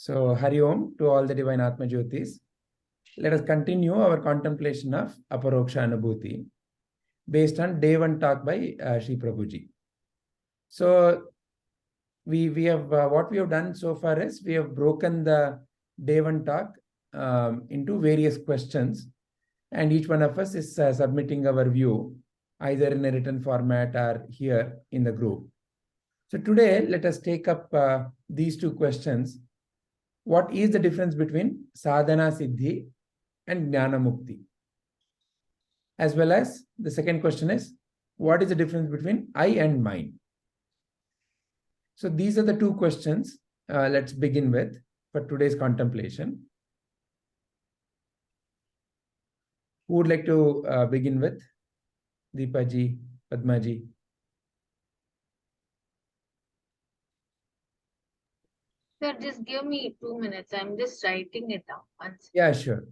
So, Hari Om to all the divine Atma Jyotis. Let us continue our contemplation of Aparoksha Anubhuti based on day one talk by Shri Prabhuji. So, we have what we have done so far is we have broken the day one talk into various questions, and each one of us is submitting our view either in a written format or here in the group. So today, let us take up these two questions. What is the difference between Sadhana Siddhi and Jnana Mukti? As well as the second question is, what is the difference between I and mine? So these are the two questions. Let's begin with for today's contemplation. Who would like to begin with? Deepaji, Padmaji. Sir, just give me 2 minutes. I'm just writing it down once. Yeah, sure.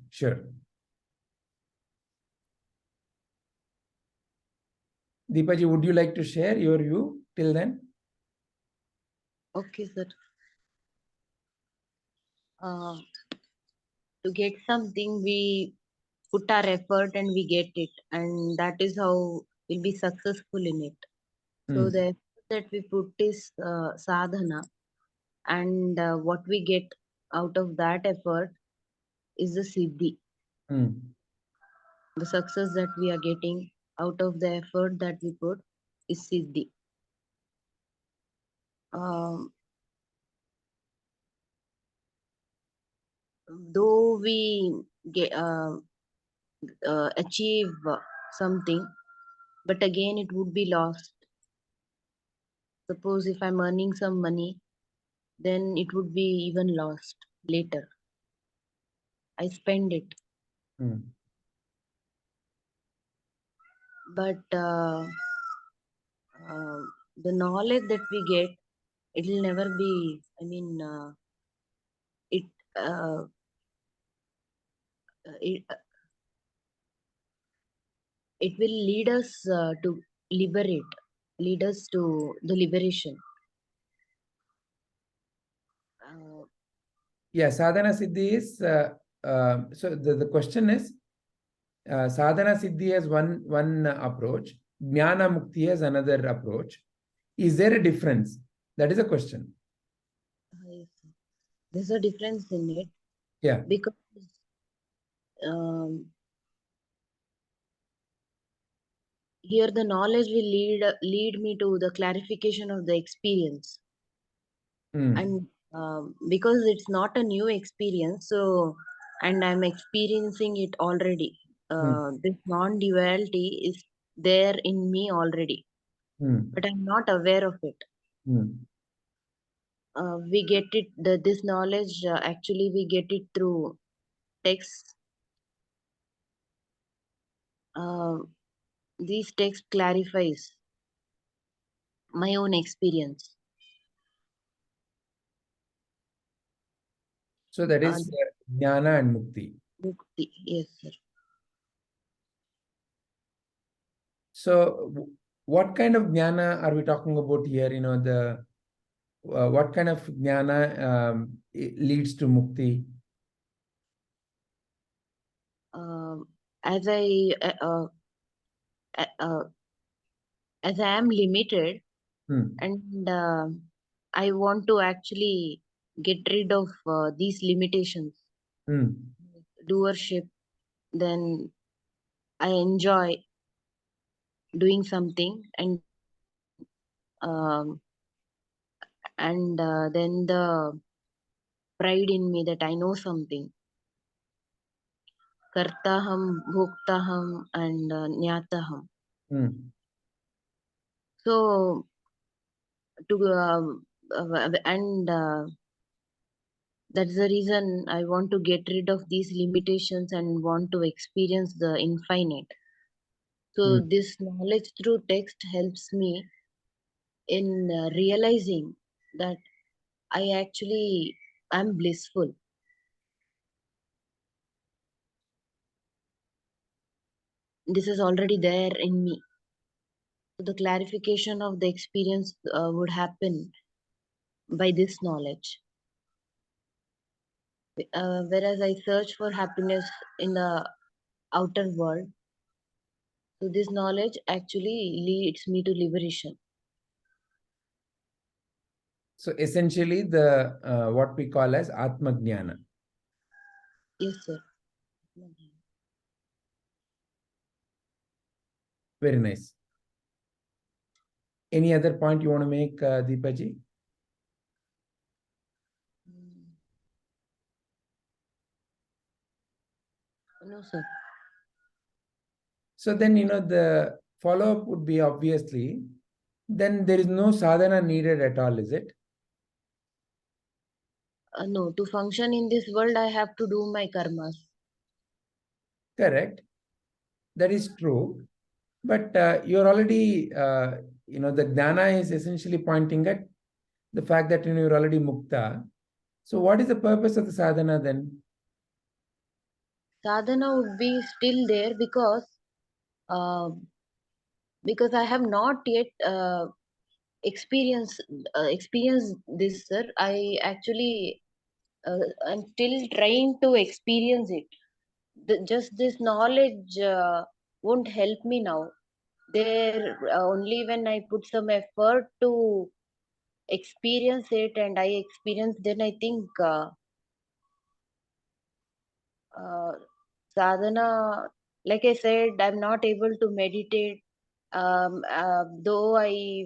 Deepaji, would you like to share your view till then? Okay, sir. To get something, we put our effort and we get it, and that is how we'll be successful in it. So the effort that we put is sadhana, and what we get out of that effort is the siddhi. The success that we are getting out of the effort that we put is siddhi. Though we get, achieve something, but again it would be lost. Suppose if I'm earning some money, then it would be even lost later. I spend it. But the knowledge that we get, it will never be, it will lead us to lead us to the liberation. Yeah, Sadhana Siddhi is, so the question is, Sadhana Siddhi has one approach, Jnana Mukti has another approach. Is there a difference? That is a question. There's a difference in it. Yeah. Because here the knowledge will lead me to the clarification of the experience. And because it's not a new experience, so, and I'm experiencing it already. This non-duality is there in me already, but I'm not aware of it. We get it, this knowledge, actually we get it through text. These text clarifies my own experience. So that is Jnana and Mukti. Mukti, yes, sir. So what kind of Jnana are we talking about here? You know, the what kind of Jnana leads to Mukti? As I am limited, and I want to actually get rid of these limitations. Doership, then I enjoy doing something, and then the pride in me that I know something. Kartaham, bhoktaham, and nyataham. So that's the reason I want to get rid of these limitations and want to experience the infinite. So this knowledge through text helps me in realizing that I actually am blissful. This is already there in me. So the clarification of the experience would happen by this knowledge. whereas I search for happiness in the outer world. So this knowledge actually leads me to liberation. So essentially the what we call as Atma Jnana. Yes, sir. Very nice. Any other point you want to make, Deepaji? No, sir. So then, the follow-up would be obviously, then there is no sadhana needed at all, is it? No, to function in this world, I have to do my karmas. Correct. That is true. But you're already, the Jnana is essentially pointing at the fact that you're already mukta. So what is the purpose of the sadhana then? Sadhana would be still there uh, because I have not yet experienced this, sir. I actually I'm still trying to experience it. Just this knowledge won't help me now. There only when I put some effort to experience it and I experience, then I think uh, sadhana, like I said, I'm not able to meditate. Though I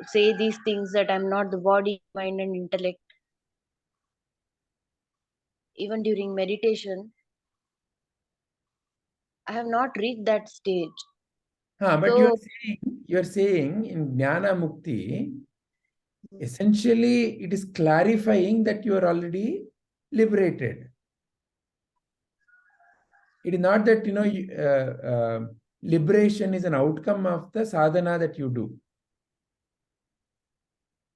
say these things that I'm not the body, mind, and intellect, even during meditation, I have not reached that stage. But So, you're saying in Jnana Mukti, essentially it is clarifying that you are already liberated. It is not that, liberation is an outcome of the sadhana that you do.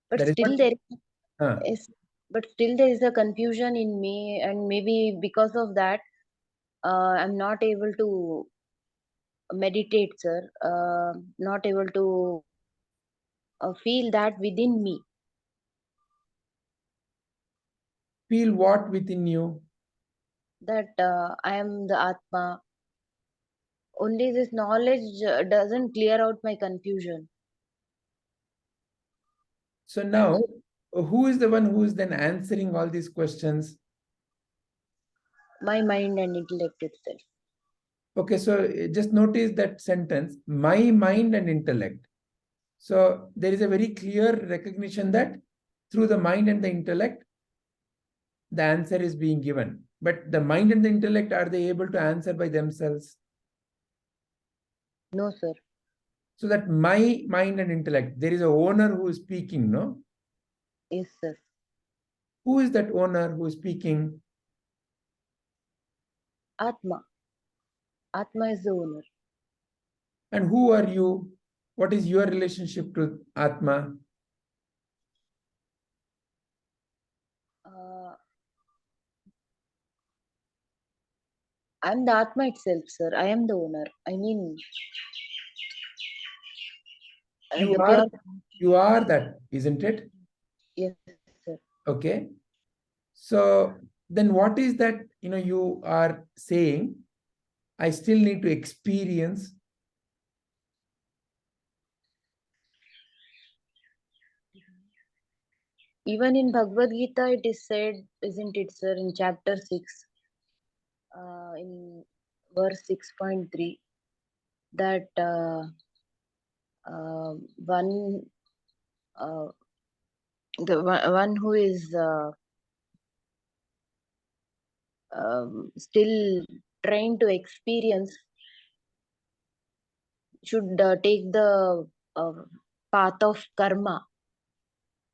but That is still what, but still there is a confusion in me, and maybe because of that, I'm not able to meditate, sir. Not able to feel that within me. feel what within you? That I am the Atma. Only this knowledge doesn't clear out my confusion. So now, who is the one who is then answering all these questions? My mind and intellect itself. Okay, so just notice that sentence, my mind and intellect. So there is a very clear recognition that through the mind and the intellect, the answer is being given. But the mind and the intellect, are they able to answer by themselves? No, sir. So that my mind and intellect, there is a owner who is speaking, no? Yes, sir. Who is that owner who is speaking? Atma. Atma is the owner. And who are you? What is your relationship to Atma? I'm the Atma itself, sir. I am the owner. I mean, You the are, pure. you are that, isn't it? Yes, sir. Okay. So then what is that, you are saying, I still need to experience? Even in Bhagavad Gita, it is said, isn't it, sir, in chapter 6, in verse 6.3, that one, the one who is still trying to experience should take the path of karma,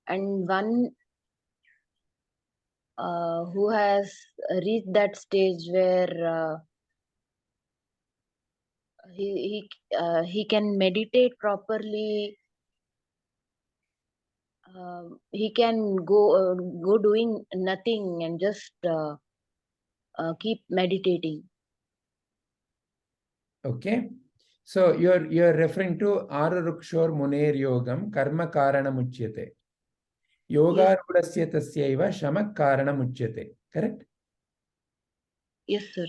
and one who has reached that stage where he can meditate properly. He can go doing nothing and just keep meditating. Okay. So you're referring to Ararukshor Muner Yogam Karma Karana Muchyate. Yoga Rudasya Tasyaiva Shama Karana Muchyate. Correct? Yes, sir.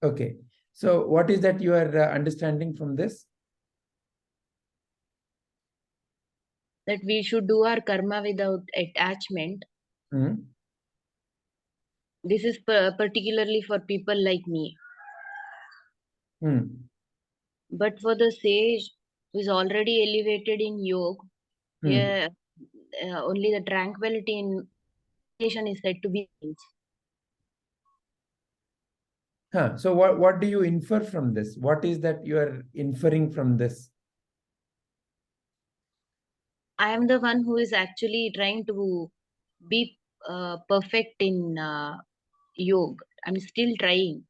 Okay. So what is that you are understanding from this? That we should do our karma without attachment. Hmm. This is particularly for people like me. Hmm. But for the sage who is already elevated in yoga, Hmm. yeah, only the tranquility in meditation is said to be things. So what do you infer from this? What is that you are inferring from this? I am the one who is actually trying to be perfect in yoga. I'm still trying.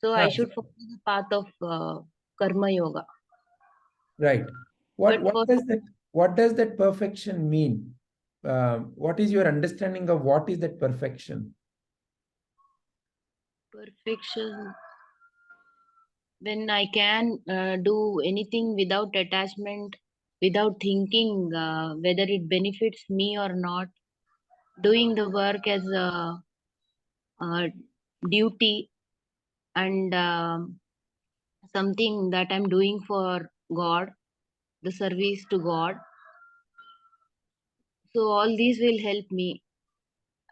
So I Ah, should follow the path of karma yoga. right. But for What does that perfection mean? What is your understanding of what is that perfection? perfection, when I can do anything without attachment, without thinking whether it benefits me or not, doing the work as a duty and something that I'm doing for God, the service to God. So all these will help me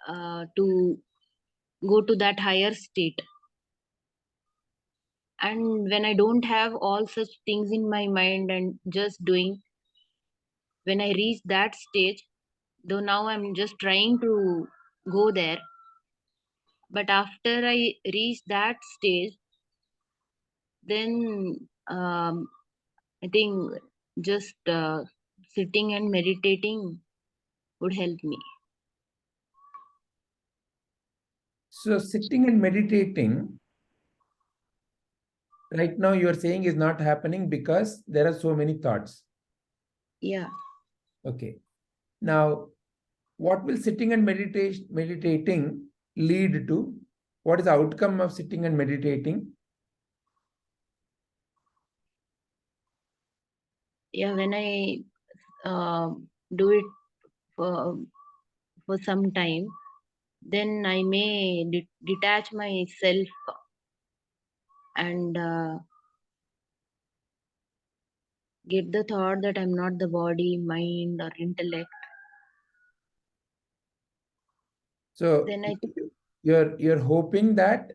to go to that higher state. And when I don't have all such things in my mind and just doing, when I reach that stage, though now I'm just trying to go there, but after I reach that stage, then I think just sitting and meditating would help me. So sitting and meditating right now you are saying is not happening because there are so many thoughts. Yeah. Okay. Now, what will sitting and meditating lead to? What is the outcome of sitting and meditating? Yeah, when I do it for some time, then I may detach myself and get the thought that I'm not the body, mind, or intellect. So Then I you're hoping that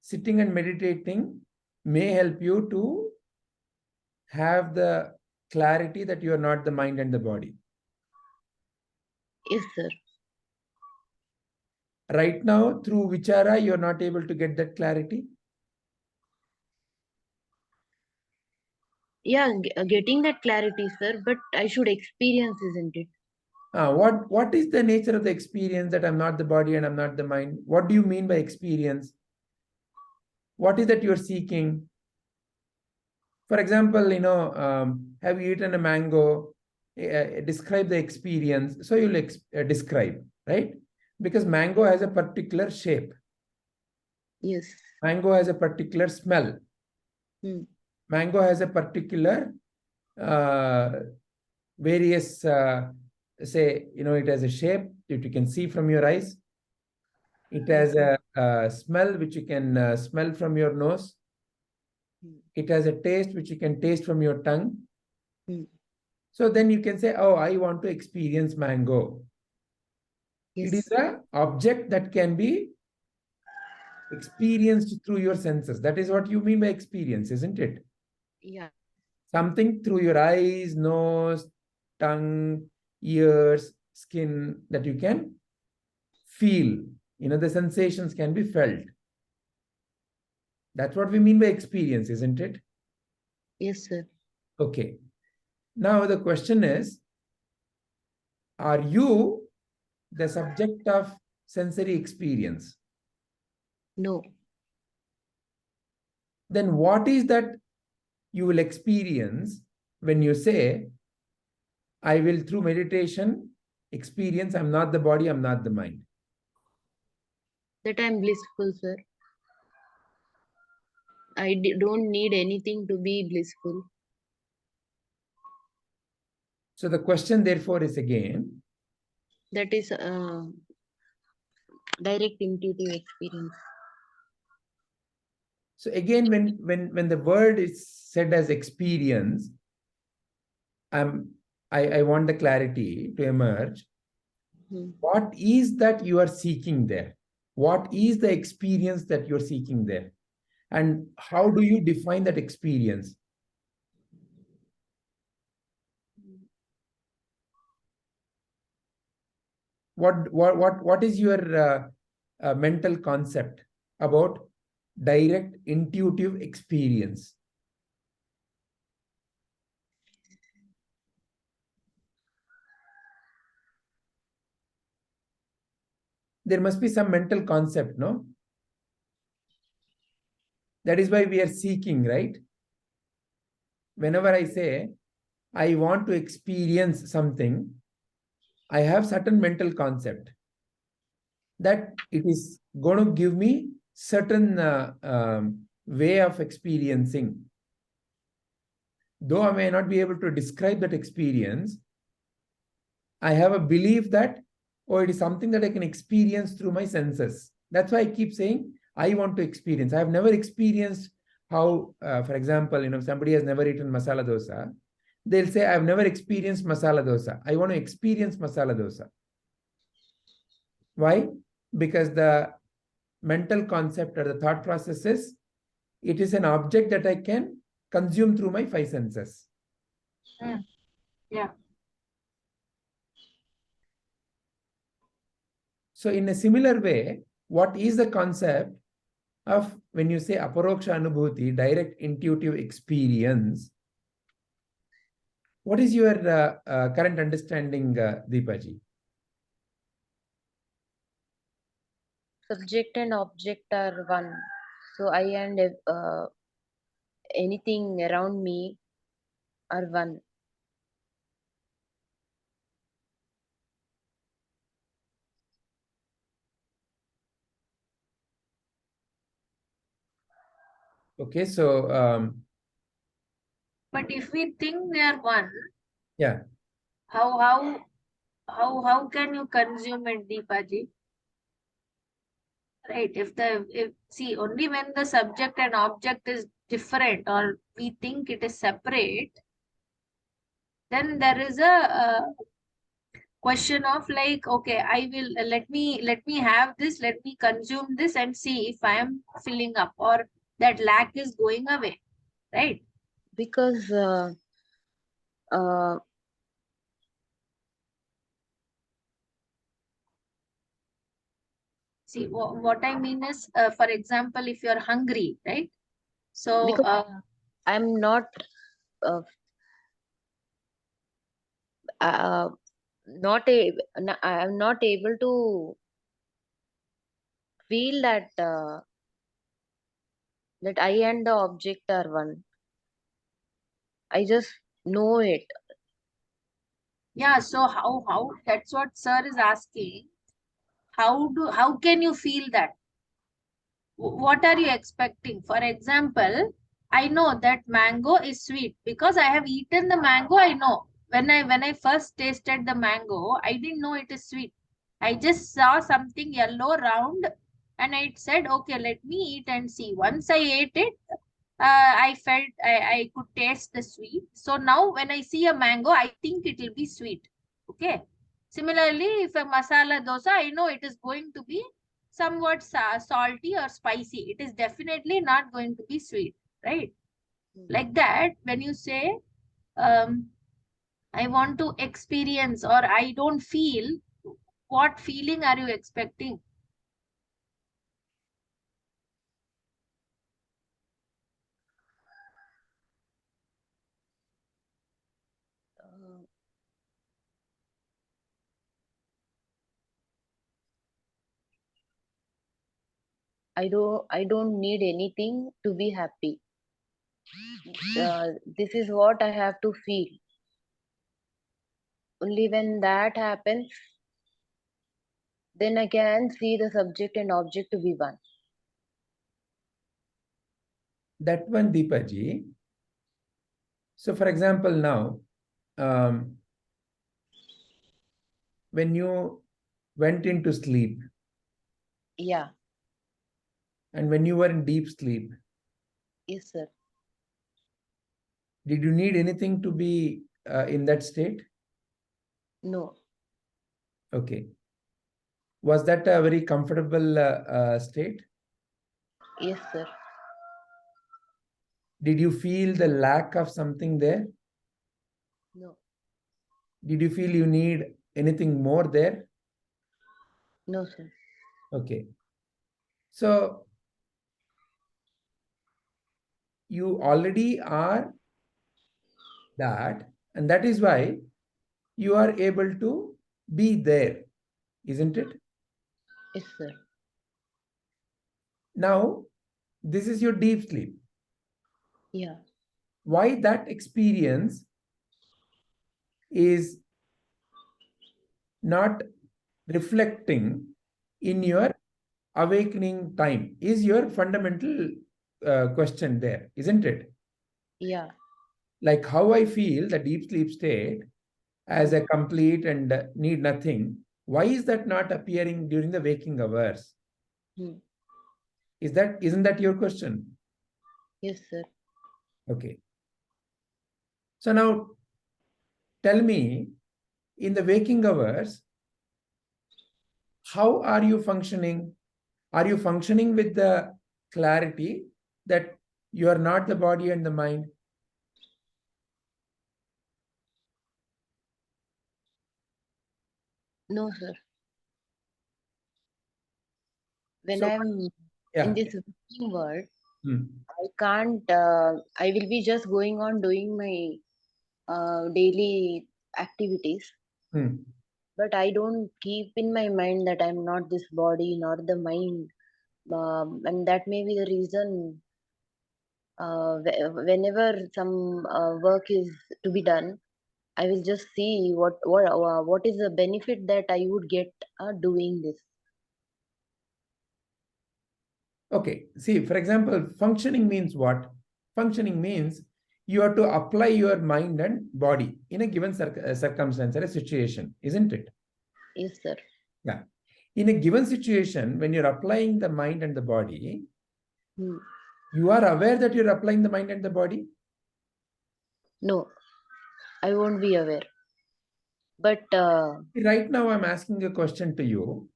sitting and meditating may help you to have the clarity that you are not the mind and the body. yes, sir. Right now, through vichara, you're not able to get that clarity. Yeah, getting that clarity, sir. But I should experience, isn't it? What is the nature of the experience that I'm not the body and I'm not the mind? What do you mean by experience? What is that you're seeking? For example, have you eaten a mango? Describe the experience. So you'll describe, right? Because mango has a particular shape. Yes. Mango has a particular smell. Mango has a particular various, say, it has a shape that you can see from your eyes. It has a smell which you can smell from your nose. It has a taste which you can taste from your tongue. So then you can say, oh, I want to experience mango. Yes. It is an object that can be experienced through your senses. That is what you mean by experience, isn't it? Yeah. Something through your eyes, nose, tongue, ears, skin that you can feel. The sensations can be felt. That's what we mean by experience, isn't it? Yes, sir. Okay. Now the question is, are you the subject of sensory experience? No. Then what is that you will experience when you say, I will through meditation experience, I'm not the body, I'm not the mind? That I'm blissful, sir. I don't need anything to be blissful. So the question therefore is again, That is direct intuitive experience. So again, when the word is said as experience, I want the clarity to emerge. What is that you are seeking there? What is the experience that you're seeking there? And how do you define that experience? What is your mental concept about direct intuitive experience? There must be some mental concept, no? That is why we are seeking, right? Whenever I say, I want to experience something, I have certain mental concept that it is going to give me certain way of experiencing. Though I may not be able to describe that experience, I have a belief that, oh, it is something that I can experience through my senses. That's why I keep saying, I want to experience. I have never experienced how, for example, somebody has never eaten masala dosa. They'll say, I've never experienced masala dosa. I want to experience masala dosa. Why? Because the mental concept or the thought process is, it is an object that I can consume through my five senses. Yeah. So in a similar way, what is the concept of when you say Aparoksha Anubhuti, direct intuitive experience? What is your current understanding, Deepaji? Subject and object are one. So I and anything around me are one. Okay, so But if we think they are one, yeah, how can you consume it, Deepaji? Right? If see, only when the subject and object is different or we think it is separate, then there is a question of like, okay, I will let me have this, let me consume this and see if I am filling up or that lack is going away, right? Because See, what I mean is, for example, if you're hungry, right? So because I'm not uh, I'm not able to feel that that I and the object are one. I just know it. yeah, so how that's what sir is asking. How can you feel that? What are you expecting? For example, I know that mango is sweet because I have eaten the mango. I know when I first tasted the mango, I didn't know it is sweet. I just saw something yellow round and I said, okay, let me eat and see. Once I ate it, I felt I could taste the sweet. So now when I see a mango, I think it will be sweet. Okay. Similarly, if a masala dosa, I know it is going to be somewhat salty or spicy. It is definitely not going to be sweet, right? Like that, when you say, um, I want to experience or I don't feel, what feeling are you expecting? I don't need anything to be happy. This is what I have to feel. Only when that happens, then I can see the subject and object to be one. that one, Deepaji. So for example, now, when you went into sleep, Yeah. and when you were in deep sleep, Yes, sir. Did you need anything to be in that state? No. Okay. Was that a very comfortable state? Yes, sir. Did you feel the lack of something there? No. Did you feel you need anything more there? No, sir. Okay. So you already are that, and that is why you are able to be there, isn't it? Yes, sir. Now, this is your deep sleep. Yeah. Why that experience is not reflecting in your awakening time is your fundamental question there, isn't it? Yeah. Like how I feel the deep sleep state as a complete and need nothing. Why is that not appearing during the waking hours? Hmm. Isn't that your question? Yes, sir. Okay. So now tell me, in the waking hours, how are you functioning? Are you functioning with the clarity that you are not the body and the mind? No, sir. When So, I'm in yeah. this waking world, Hmm. I can't, I will be just going on doing my daily activities, Hmm. but I don't keep in my mind that I'm not this body, not the mind. And that may be the reason whenever some work is to be done, I will just see what is the benefit that I would get doing this. Okay. See, for example, functioning means what? Functioning means you have to apply your mind and body in a given circumstance or a situation, isn't it? Yes, sir. Yeah. In a given situation, when you're applying the mind and the body, Hmm. you are aware that you're applying the mind and the body? No, I won't be aware. But Right now, I'm asking a question to you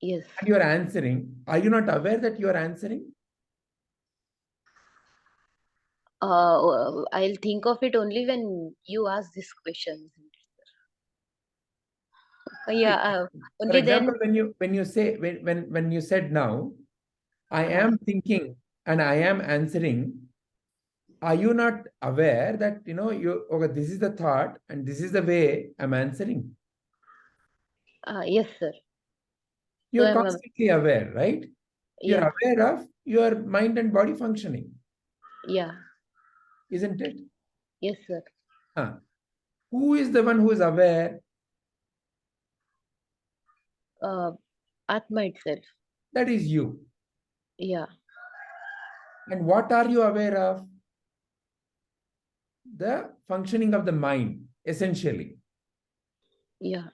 yes, and you're answering. Are you not aware that you're answering? I'll think of it only when you ask this question. Yeah, For only then. example, when you said now, I Uh, am thinking and I am answering, are you not aware that okay, this is the thought and this is the way I'm answering? yes, sir. So You're constantly aware, right? You're yeah, aware of your mind and body functioning, yeah, isn't it? yes, sir. Huh. Who is the one who is aware? Atma itself. That is you. Yeah, And what are you aware of? The functioning of the mind, essentially. yeah.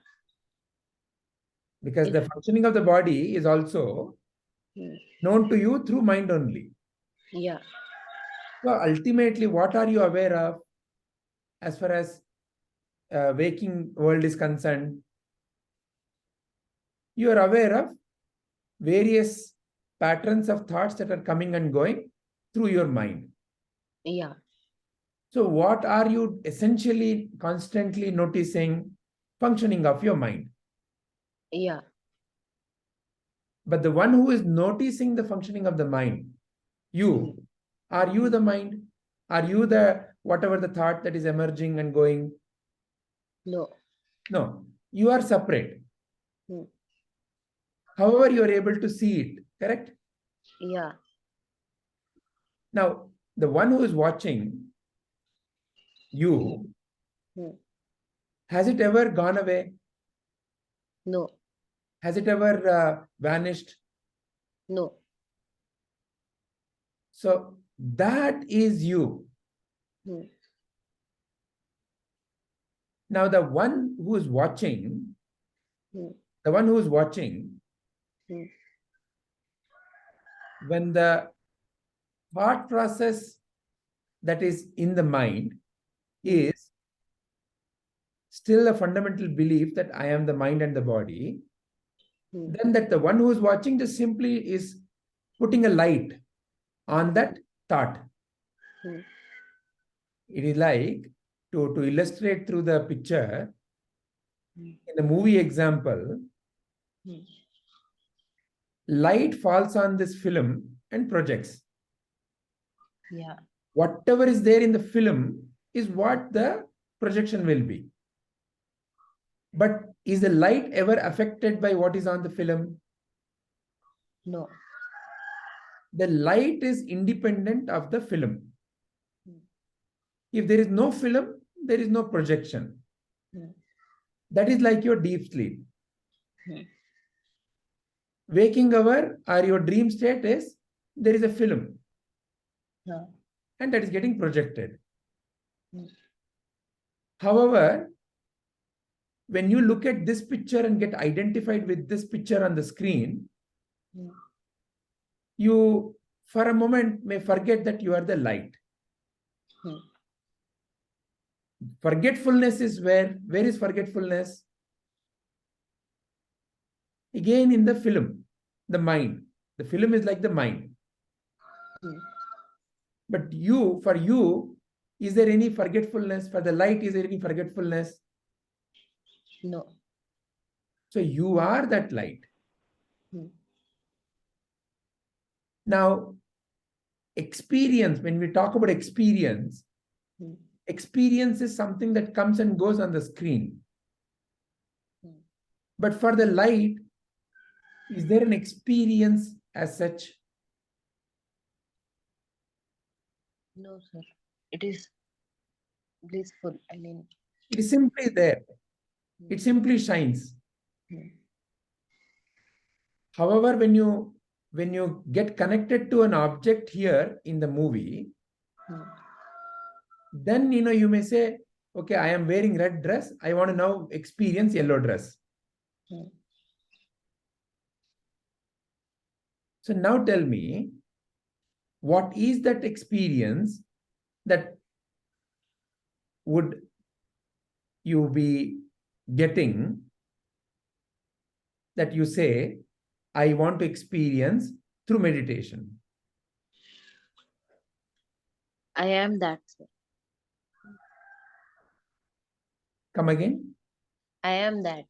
Because Yes. the functioning of the body is also Hmm. known to you through mind only. Yeah, So ultimately, what are you aware of as far as waking world is concerned? You are aware of various patterns of thoughts that are coming and going through your mind. yeah, So what are you essentially constantly noticing? Functioning of your mind. yeah. But the one who is noticing the functioning of the mind, you, Hmm. are you the mind? Are you the whatever the thought that is emerging and going? No. No, you are separate. Hmm. However, you are able to see it, correct? Yeah. Now, the one who is watching you, Hmm. has it ever gone away? No. Has it ever vanished? No. So that is you. Hmm. Now, the one who is watching, Hmm. the one who is watching, Hmm. when the thought process that is in the mind is still a fundamental belief that I am the mind and the body, then that the one who is watching just simply is putting a light on that thought. It is like, to illustrate through the picture, in the movie example, light falls on this film and projects. Yeah. Whatever is there in the film is what the projection will be. But is the light ever affected by what is on the film? No. The light is independent of the film. If there is no film, there is no projection. That is like your deep sleep. Waking hour or your dream state is, there is a film. And that is getting projected. However, when you look at this picture and get identified with this picture on the screen, you, for a moment, may forget that you are the light. Forgetfulness is where? Where is forgetfulness? Again, in the film, the mind. The film is like the mind. But you, for you, is there any forgetfulness? For the light, is there any forgetfulness? No. So you are that light. Now, experience, when we talk about experience, experience is something that comes and goes on the screen. But for the light, is there an experience as such? No, sir. It is blissful. I mean, It is simply there. It simply shines. However, when you get connected to an object here in the movie, then you may say, okay, I am wearing red dress. I want to now experience yellow dress. So now tell me, what is that experience that would you be getting that you say, I want to experience through meditation? I am that, sir. Come again? I am that.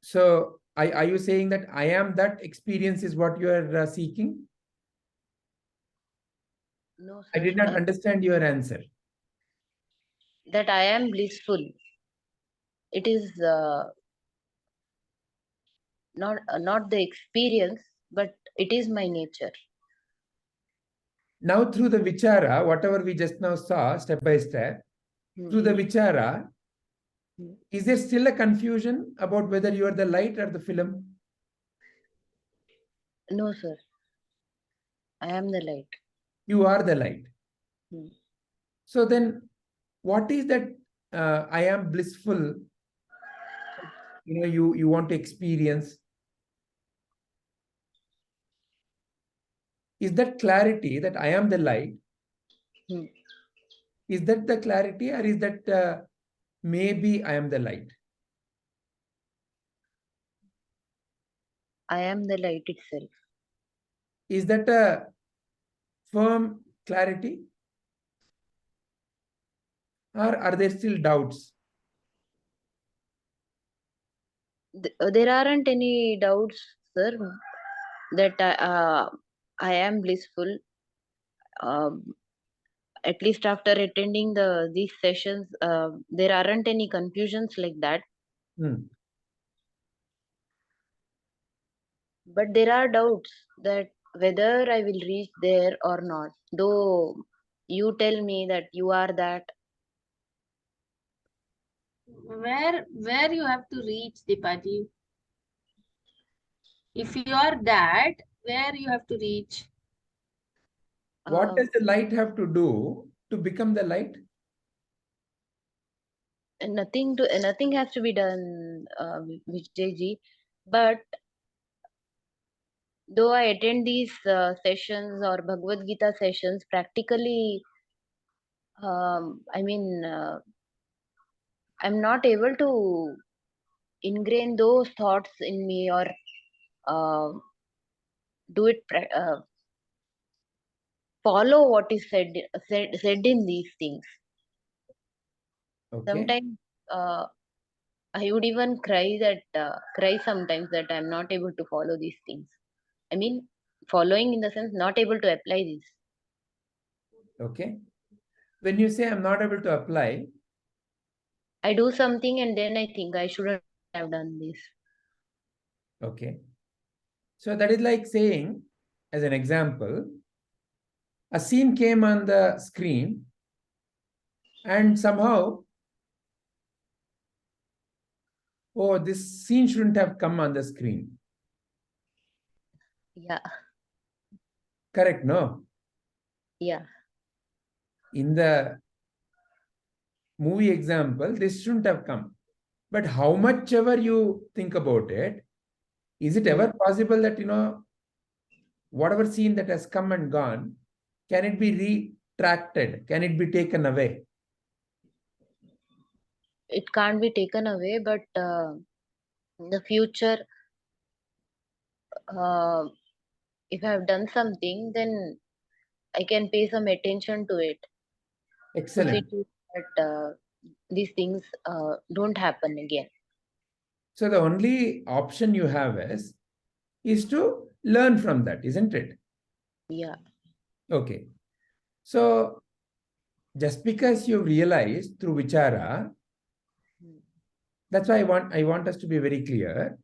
So are you saying that I am that experience is what you are seeking? No, sir. I did not understand your answer. That I am blissful. It is not the experience, but it is my nature. Now through the vichara, whatever we just now saw step by step, through the vichara, is there still a confusion about whether you are the light or the film? No, sir. I am the light. You are the light. So then, what is that I am blissful, you want to experience? Is that clarity that I am the light? Is that the clarity, or is that maybe I am the light? I am the light itself. Is that a firm clarity? Or are there still doubts? There aren't any doubts, sir, that I am blissful. At least after attending these sessions, there aren't any confusions like that. But there are doubts that whether I will reach there or not. Though you tell me that you are that. Where you have to reach, Deepaji? If you are that, where you have to reach? What does the light have to do to become the light? Nothing has to be done, Vijayji, but though I attend these sessions or Bhagavad Gita sessions, practically, I mean, I'm not able to ingrain those thoughts in me or uh, do it, follow what is said in these things. Okay. Sometimes I would even cry sometimes that I'm not able to follow these things. I mean, following in the sense not able to apply this. Okay. When you say I'm not able to apply, I do something and then I think I shouldn't have done this. okay. So that is like saying, as an example, a scene came on the screen and somehow, oh, this scene shouldn't have come on the screen. Yeah, Correct, no? yeah, In the movie example, this shouldn't have come. But how much ever you think about it, is it ever possible that, whatever scene that has come and gone, can it be retracted? Can it be taken away? it can't be taken away, but in the future, uh, if I have done something, then I can pay some attention to it to see Excellent. to that these things don't happen again. So the only option you have is to learn from that, isn't it? Yeah. Okay. So just because you realize through vichara, that's why I want us to be very clear.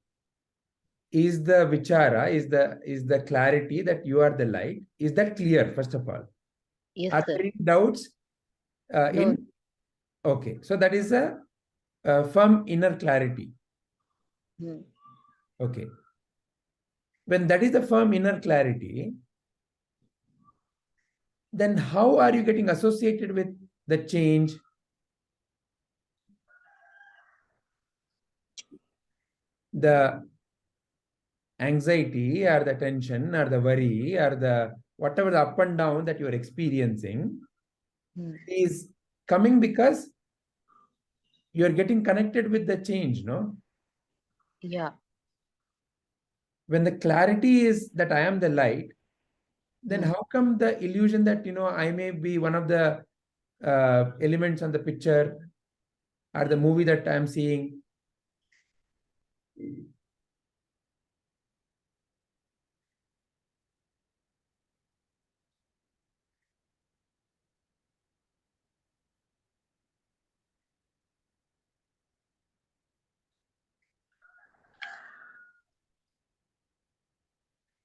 Is the vichara, is the clarity that you are the light, is that clear, first of all? Yes, Are sir. there any doubts No. in? Okay. So that is a firm inner clarity. Okay. When that is the firm inner clarity, then how are you getting associated with the change? The anxiety or the tension or the worry or the whatever the up and down that you are experiencing is coming because you are getting connected with the change, no? Yeah. When the clarity is that I am the light, then how come the illusion that, I may be one of the elements on the picture or the movie that I am seeing?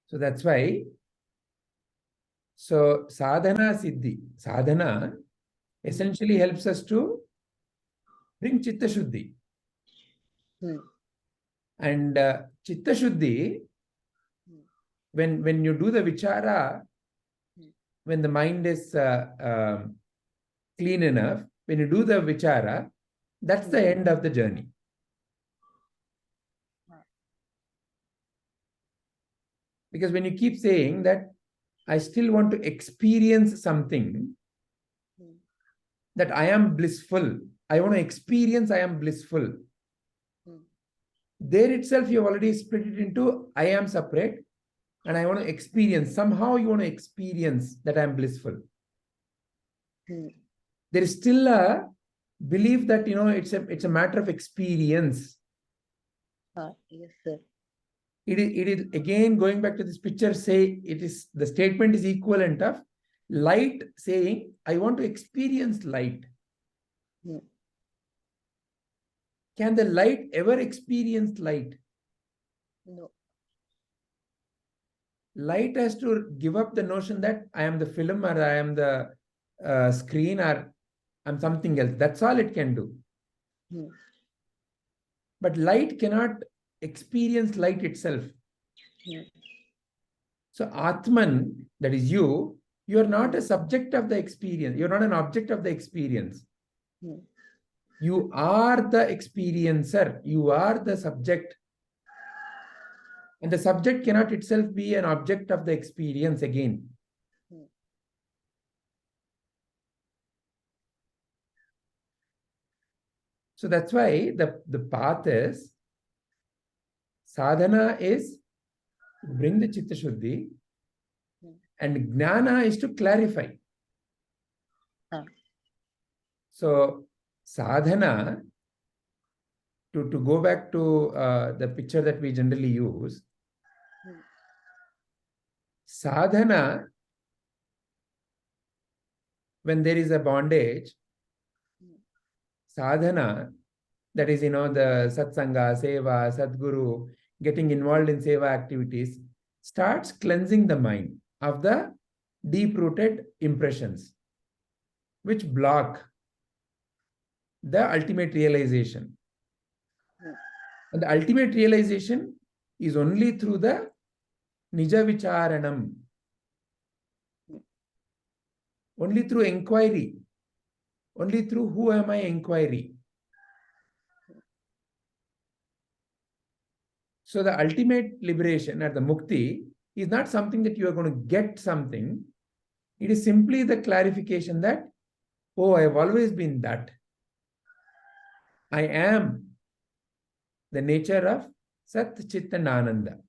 So that's why, so sadhana siddhi, sadhana essentially helps us to bring chitta shuddhi. And chitta shuddhi, when you do the vichara, when the mind is clean enough, when you do the vichara, that's the end of the journey. Because when you keep saying that I still want to experience something, that I am blissful, I want to experience I am blissful. There itself, you have already split it into I am separate and I want to experience. Somehow you want to experience that I am blissful. There is still a belief that, it's a matter of experience. Yes, sir. It is again going back to this picture, say it is the statement is equivalent of light saying, I want to experience light. Can the light ever experience light? No. Light has to give up the notion that I am the film or I am the screen or I'm something else. That's all it can do. But light cannot experience light itself. So Atman, that is you are not a subject of the experience. You're not an object of the experience. You are the experiencer. You are the subject. And the subject cannot itself be an object of the experience again. So that's why the path is, sadhana is to bring the chitta shuddhi, and jnana is to clarify. So sadhana, to go back to the picture that we generally use, sadhana, when there is a bondage, sadhana, that is, the satsanga, seva, sadguru, getting involved in seva activities, starts cleansing the mind of the deep-rooted impressions, which block the ultimate realization. And the ultimate realization is only through the nija vicharanam, only through inquiry, only through who am I inquiry. So the ultimate liberation or the mukti is not something that you are going to get something. It is simply the clarification that, oh, I have always been that. I am the nature of Sat, Chit and Ananda.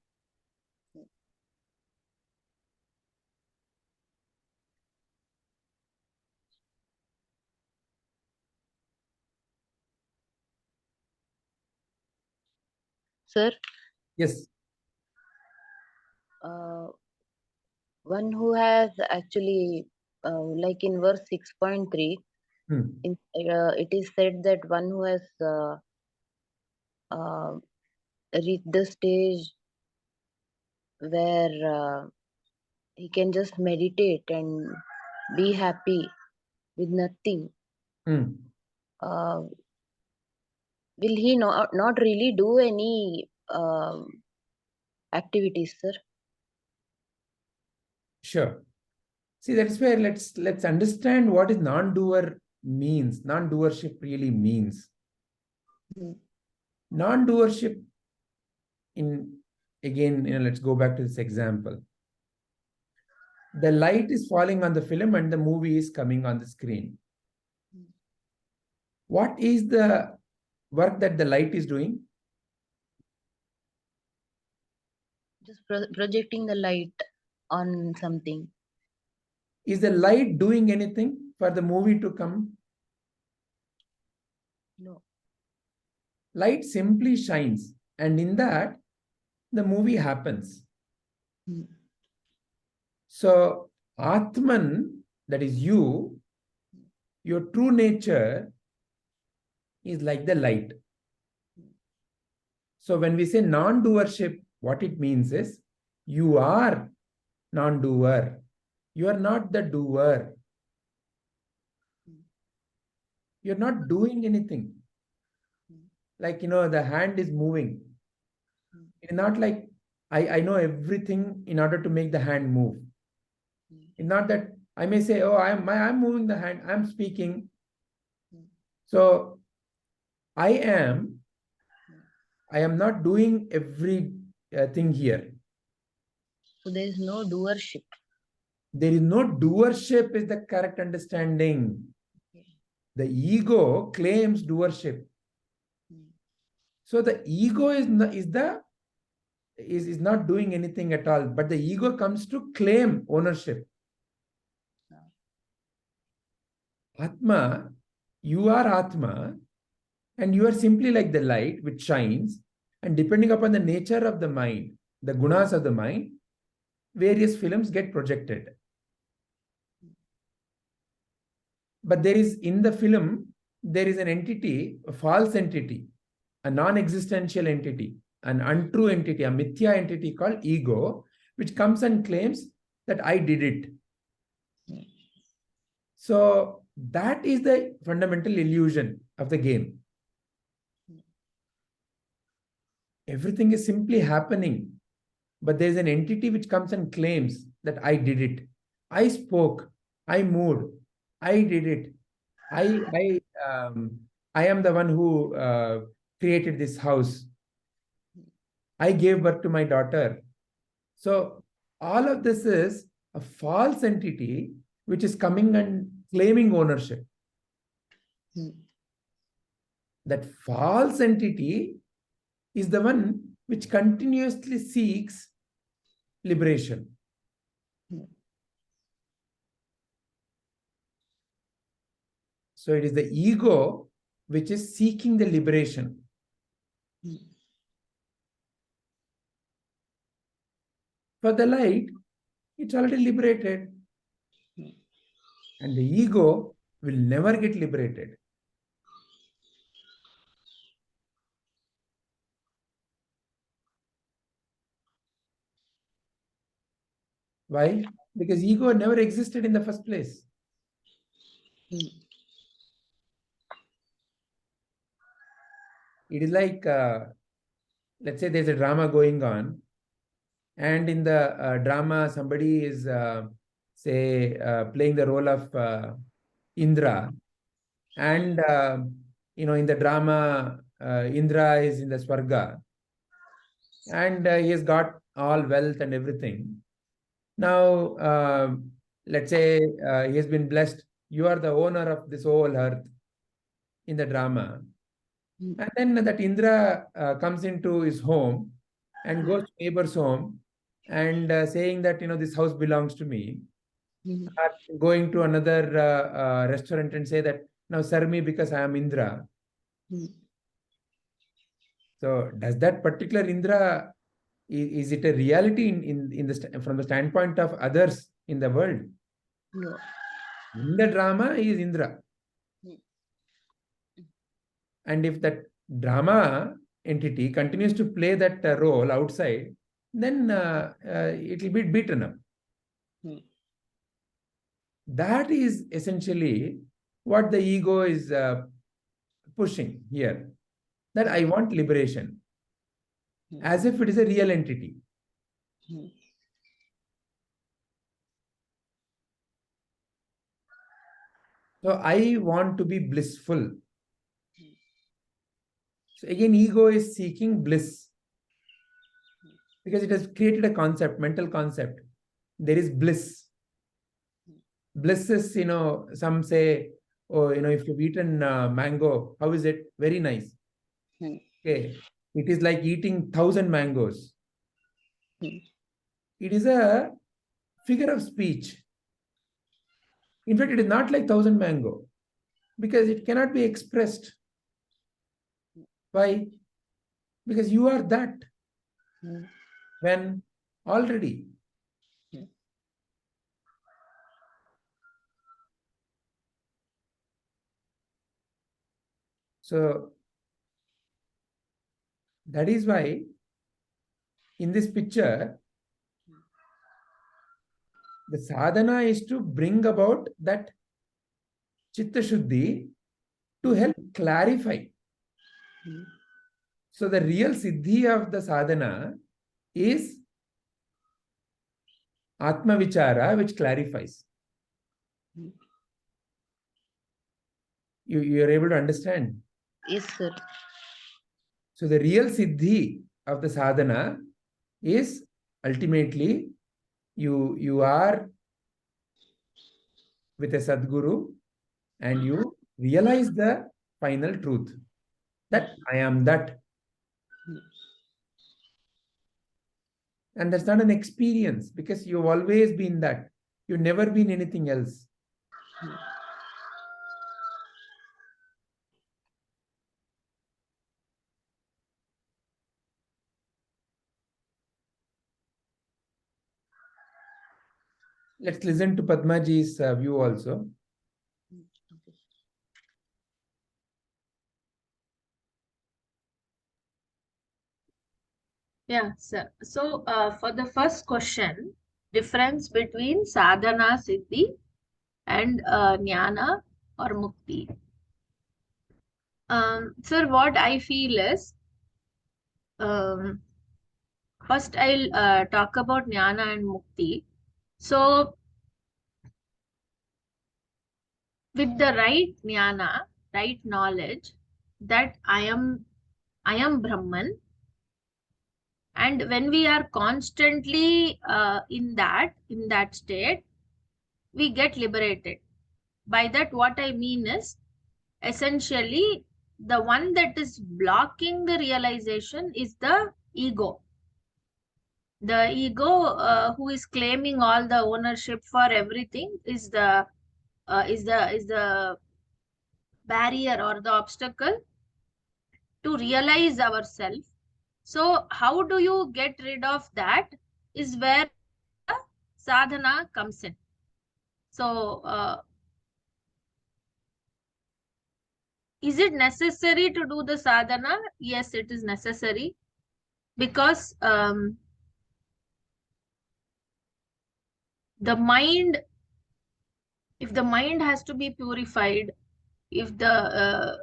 Sir, Yes. One who has actually, like in verse 6.3, it is said that one who has reached the stage where he can just meditate and be happy with nothing. Will he not really do any activities, sir? Sure. See, that's where let's understand what is non-doer means. Non-doership really means. Non-doership, again, let's go back to this example. The light is falling on the film and the movie is coming on the screen. What is the work that the light is doing? Just projecting the light on something. Is the light doing anything for the movie to come? No. Light simply shines, and in that, the movie happens. So, Atman, that is you, your true nature is like the light. So, when we say non-doership, what it means is, you are non-doer. You are not the doer. You're not doing anything. Like, the hand is moving. It's not like I know everything in order to make the hand move. It's not that I may say, oh, I'm moving the hand, I'm speaking. So I am not doing every thing here. So there is no doership. There is no doership is the correct understanding. The ego claims doership. So the ego is not doing anything at all, but the ego comes to claim ownership. Atma, you are Atma, and you are simply like the light which shines, and depending upon the nature of the mind, the gunas of the mind, various films get projected. But in the film, there is an entity, a false entity, a non-existential entity, an untrue entity, a mithya entity called ego, which comes and claims that I did it. So that is the fundamental illusion of the game. Everything is simply happening, but there is an entity which comes and claims that I did it. I spoke, I moved, I did it. I am the one who created this house. I gave birth to my daughter. So all of this is a false entity which is coming and claiming ownership. That false entity is the one which continuously seeks liberation. So it is the ego which is seeking the liberation. For the light, it's already liberated. And the ego will never get liberated. Why? Because ego never existed in the first place. It is like, let's say there's a drama going on, and in the drama, somebody is, say, playing the role of Indra. And, in the drama, Indra is in the Swarga. And he has got all wealth and everything. Now, let's say he has been blessed. You are the owner of this whole earth in the drama. And then that Indra comes into his home and goes to neighbor's home and saying that, this house belongs to me. Or going to another restaurant and say that, now serve me because I am Indra. So does that particular Indra, is it a reality from the standpoint of others in the world? No. In the drama, he is Indra. And if that drama entity continues to play that role outside, then it will be beaten up. That is essentially what the ego is pushing here. That I want liberation. As if it is a real entity. So I want to be blissful. So again, ego is seeking bliss. Because it has created a concept, mental concept. There is bliss. Bliss is, some say, oh, if you've eaten mango, how is it? Very nice. Okay. It is like eating 1,000 mangoes. It is a figure of speech. In fact, it is not like 1,000 mango because it cannot be expressed. Why? Because you are that when already. So that is why in this picture, the sadhana is to bring about that chitta shuddhi to help clarify. So the real siddhi of the sadhana is atma vichara, which clarifies. You are able to understand? Yes, sir. So the real siddhi of the sadhana is ultimately you are with a Sadguru and you realize the final truth that I am that. And that's not an experience because you've always been that. You've never been anything else. Let's listen to Padmaji's view also. Yeah, sir. So for the first question, difference between sadhana, siddhi and jnana or mukti. Sir, what I feel is, first I'll talk about jnana and mukti. So with the right jnana, right knowledge that I am Brahman, And when we are constantly in that state, we get liberated. By that, what I mean is, essentially, the one that is blocking the realization is the ego. The ego, who is claiming all the ownership for everything, is the barrier or the obstacle to realize ourselves. So how do you get rid of that is where the sadhana comes in. So is it necessary to do the sadhana? Yes, it is necessary, because the mind, if the mind has to be purified, if the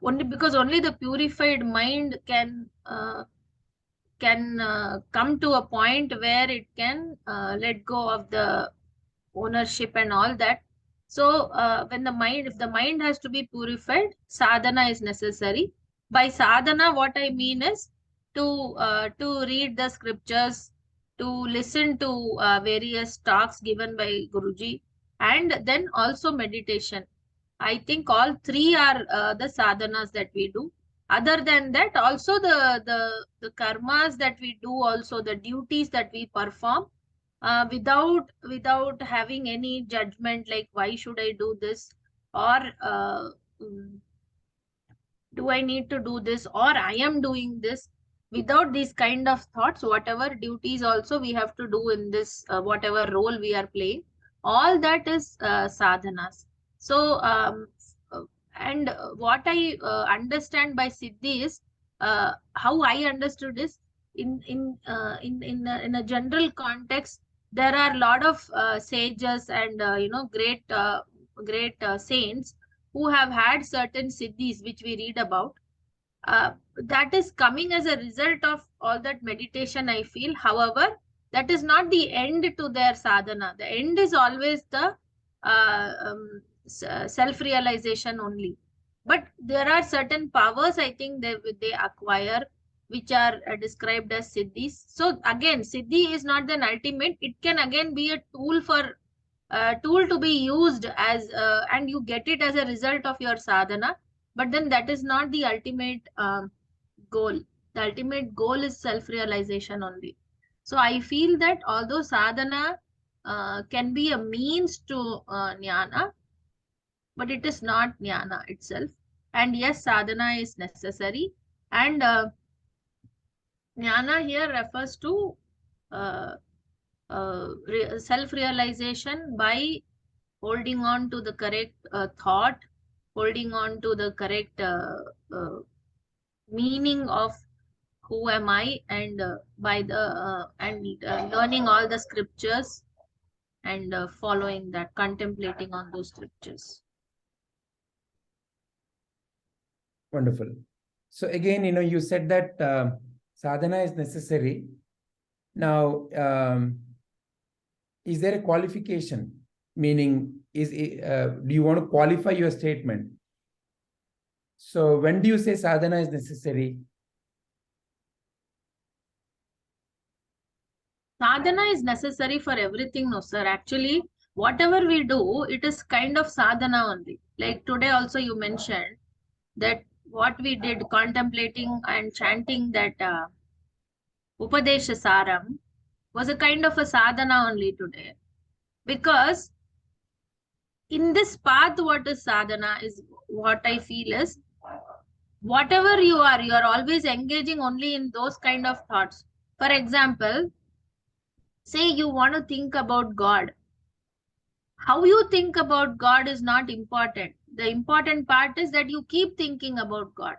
only, because only the purified mind can come to a point where it can let go of the ownership and all that. So when the mind, if the mind has to be purified, sadhana is necessary. By sadhana, what I mean is to read the scriptures, to listen to various talks given by Guruji, and then also meditation. I think all three are the sadhanas that we do. Other than that, also the karmas that we do, also the duties that we perform, without having any judgment, like why should I do this, or mm, do I need to do this, or I am doing this, without these kind of thoughts. Whatever duties also we have to do in this, whatever role we are playing, all that is sadhanas. So and what I understand by Siddhi is, how I understood is, in a general context, there are a lot of sages and great saints who have had certain siddhis which we read about. That is coming as a result of all that meditation, I feel. However, that is not the end to their sadhana. The end is always the self-realization only. But there are certain powers, I think, they acquire, which are described as siddhis. So again, siddhi is not the ultimate. It can again be a tool for tool to be used as and you get it as a result of your sadhana, but then that is not the ultimate goal. The ultimate goal is self-realization only. So I feel that although sadhana can be a means to jnana, but it is not jnana itself. And yes, sadhana is necessary, and jnana here refers to uh, self-realization by holding on to the correct thought, holding on to the correct uh, meaning of who am I, and by the learning all the scriptures, and following that, contemplating on those scriptures. Wonderful. So again, you said that sadhana is necessary. Now, is there a qualification? Meaning, do you want to qualify your statement? So when do you say sadhana is necessary? Sadhana is necessary for everything, no sir. Actually, whatever we do, it is kind of sadhana only. Like today also you mentioned that what we did, contemplating and chanting that Upadesha Saram, was a kind of a sadhana only today. Because in this path, what is sadhana is, what I feel is, whatever you are always engaging only in those kind of thoughts. For example, say you want to think about God. How you think about God is not important. The important part is that you keep thinking about God.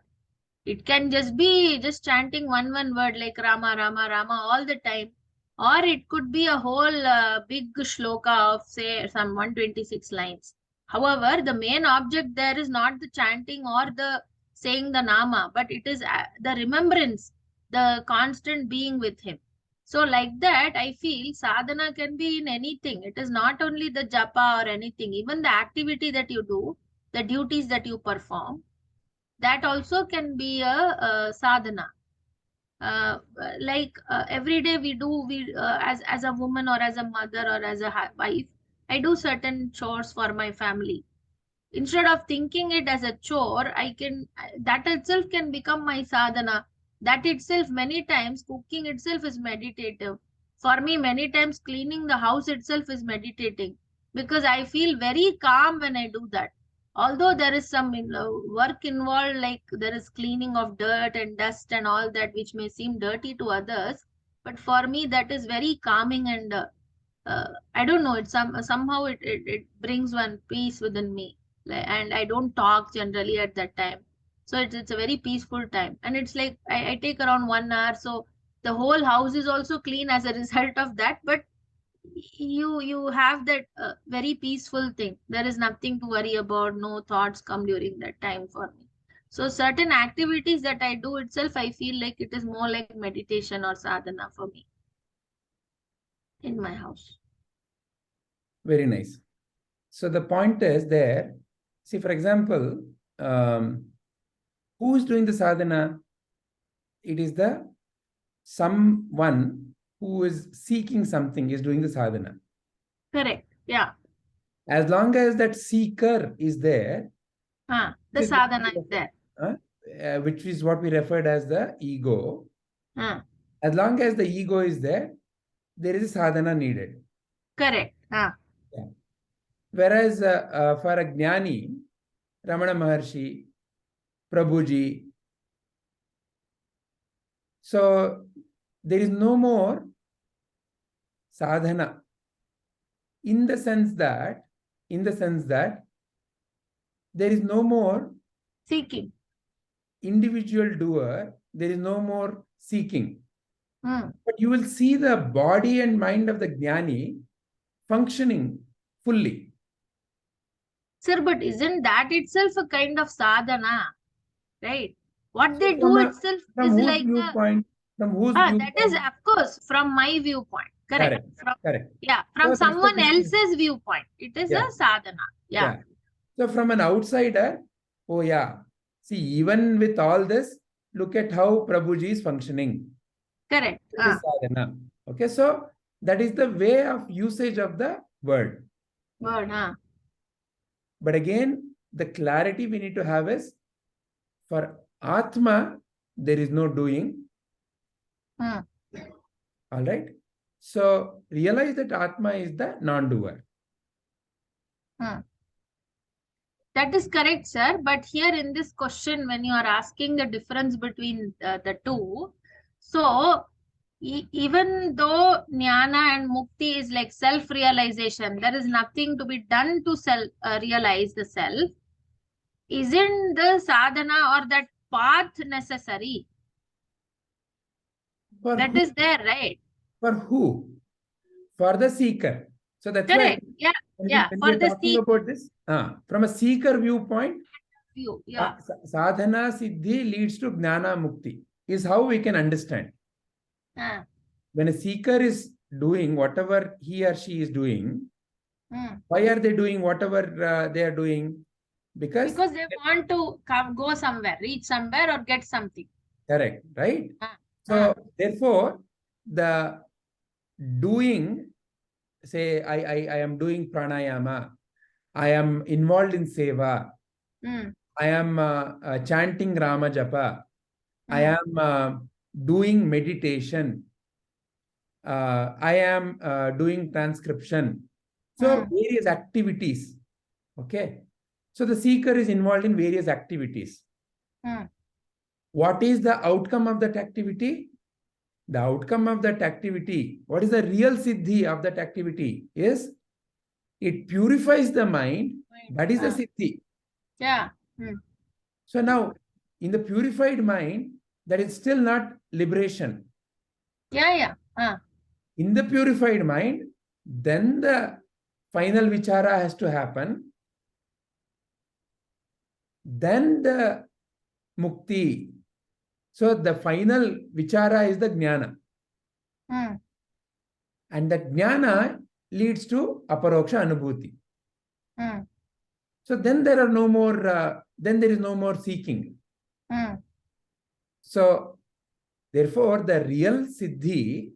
It can just be just chanting one word like Rama, Rama, Rama all the time. Or it could be a whole big shloka of, say, some 126 lines. However, the main object there is not the chanting or the saying the Nama, but it is the remembrance, the constant being with him. So like that, I feel sadhana can be in anything. It is not only the japa or anything. Even the activity that you do, the duties that you perform, that also can be a sadhana. every day as a woman or as a mother or as a wife, I do certain chores for my family. Instead of thinking it as a chore, that itself can become my sadhana. That itself, many times cooking itself is meditative for me. Many times cleaning the house itself is meditating, because I feel very calm when I do that. Although there is some work involved, like there is cleaning of dirt and dust and all that, which may seem dirty to others, but for me that is very calming, and I don't know, somehow it brings one peace within me. And I don't talk generally at that time. So it's a very peaceful time. And it's like I take around 1 hour. So the whole house is also clean as a result of that. But you have that very peaceful thing. There is nothing to worry about. No thoughts come during that time for me. So certain activities that I do itself, I feel like it is more like meditation or sadhana for me in my house. Very nice. So the point is there, see, for example, who is doing the sadhana? It is the someone who is seeking something is doing the sadhana. Correct. Yeah. As long as that seeker is there, the sadhana is there. Which is what we referred as the ego. As long as the ego is there is a sadhana needed. Correct. Yeah. Whereas for a jnani, Ramana Maharshi, Prabhuji, so there is no more sadhana in the sense that there is no more seeking. Individual doer, there is no more seeking. But you will see the body and mind of the jnani functioning fully. Sir, but isn't that itself a kind of sadhana? Right? What So they do itself from is whose like viewpoint? From whose viewpoint? That is, of course, from my viewpoint. Correct. Correct. Yeah, from So someone else's viewpoint. It is a sadhana. Yeah. So from an outsider, oh yeah, see, even with all this, look at how Prabhuji is functioning. Correct. Sadhana. Okay, so that is the way of usage of the word. But again, the clarity we need to have is, for Atma, there is no doing. All right. So realize that Atma is the non-doer. That is correct, sir. But here in this question, when you are asking the difference between the two, so even though Jnana and Mukti is like self-realization, there is nothing to be done to realize the self. Isn't the sadhana or that path necessary? That is there, right? For who? For the seeker. So that's correct. Why when For the talking about this, from a seeker viewpoint, sadhana siddhi leads to jnana mukti, is how we can understand. When a seeker is doing whatever he or she is doing, why are they doing whatever they are doing? Because they want to go somewhere, reach somewhere, or get something. Correct, right? So therefore, the doing, say, I am doing pranayama, I am involved in seva, I am chanting Rama Japa, I am doing meditation, I am doing transcription. So various activities. Okay. So the seeker is involved in various activities. What is the outcome of that activity? The outcome of that activity, what is the real siddhi of that activity, is it purifies the mind. That is the siddhi. Yeah. So now, in the purified mind, that is still not liberation. Yeah. In the purified mind, then the final vichara has to happen. Then the mukti. So the final vichara is the jnana. And that jnana leads to Aparoksha Anubhuti. So then there are no more, then there is no more seeking. So Therefore, the real Siddhi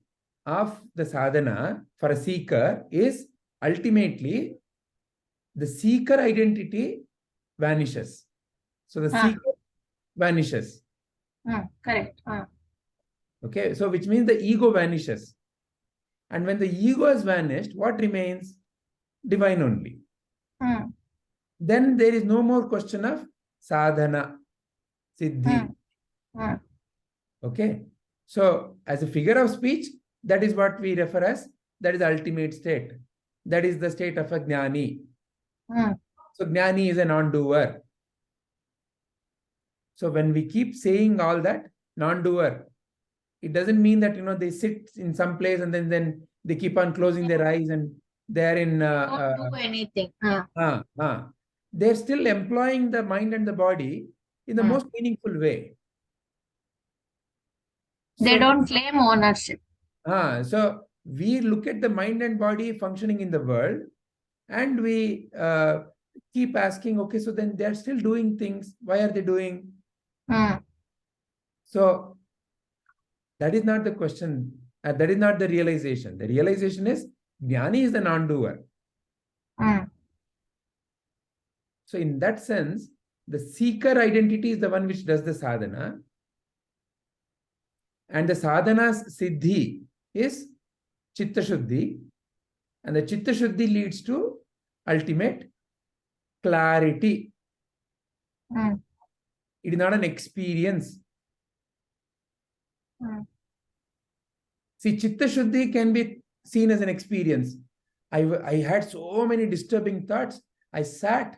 of the sadhana for a seeker is ultimately the seeker identity vanishes. So the seeker vanishes. Correct. Okay, so which means the ego vanishes. And when the ego has vanished, what remains? Divine only. Then there is no more question of sadhana, siddhi. Okay, so as a figure of speech, that is what we refer as, that is the ultimate state. That is the state of a jnani. So jnani is a non-doer. So when we keep saying all that, non-doer, it doesn't mean that, they sit in some place and then they keep on closing their eyes and they're in... Don't do anything. They're still employing the mind and the body in the most meaningful way. They So, don't claim ownership. So we look at the mind and body functioning in the world and we keep asking, okay, so then they're still doing things. Why are they doing? So that is not the question. That is not the realization. The realization is jnani is the non-doer. So in that sense, the seeker identity is the one which does the sadhana. And the sadhana's siddhi is chitta shuddhi. And the chitta shuddhi leads to ultimate clarity. It is not an experience. See, chitta shuddhi can be seen as an experience. I had so many disturbing thoughts. I sat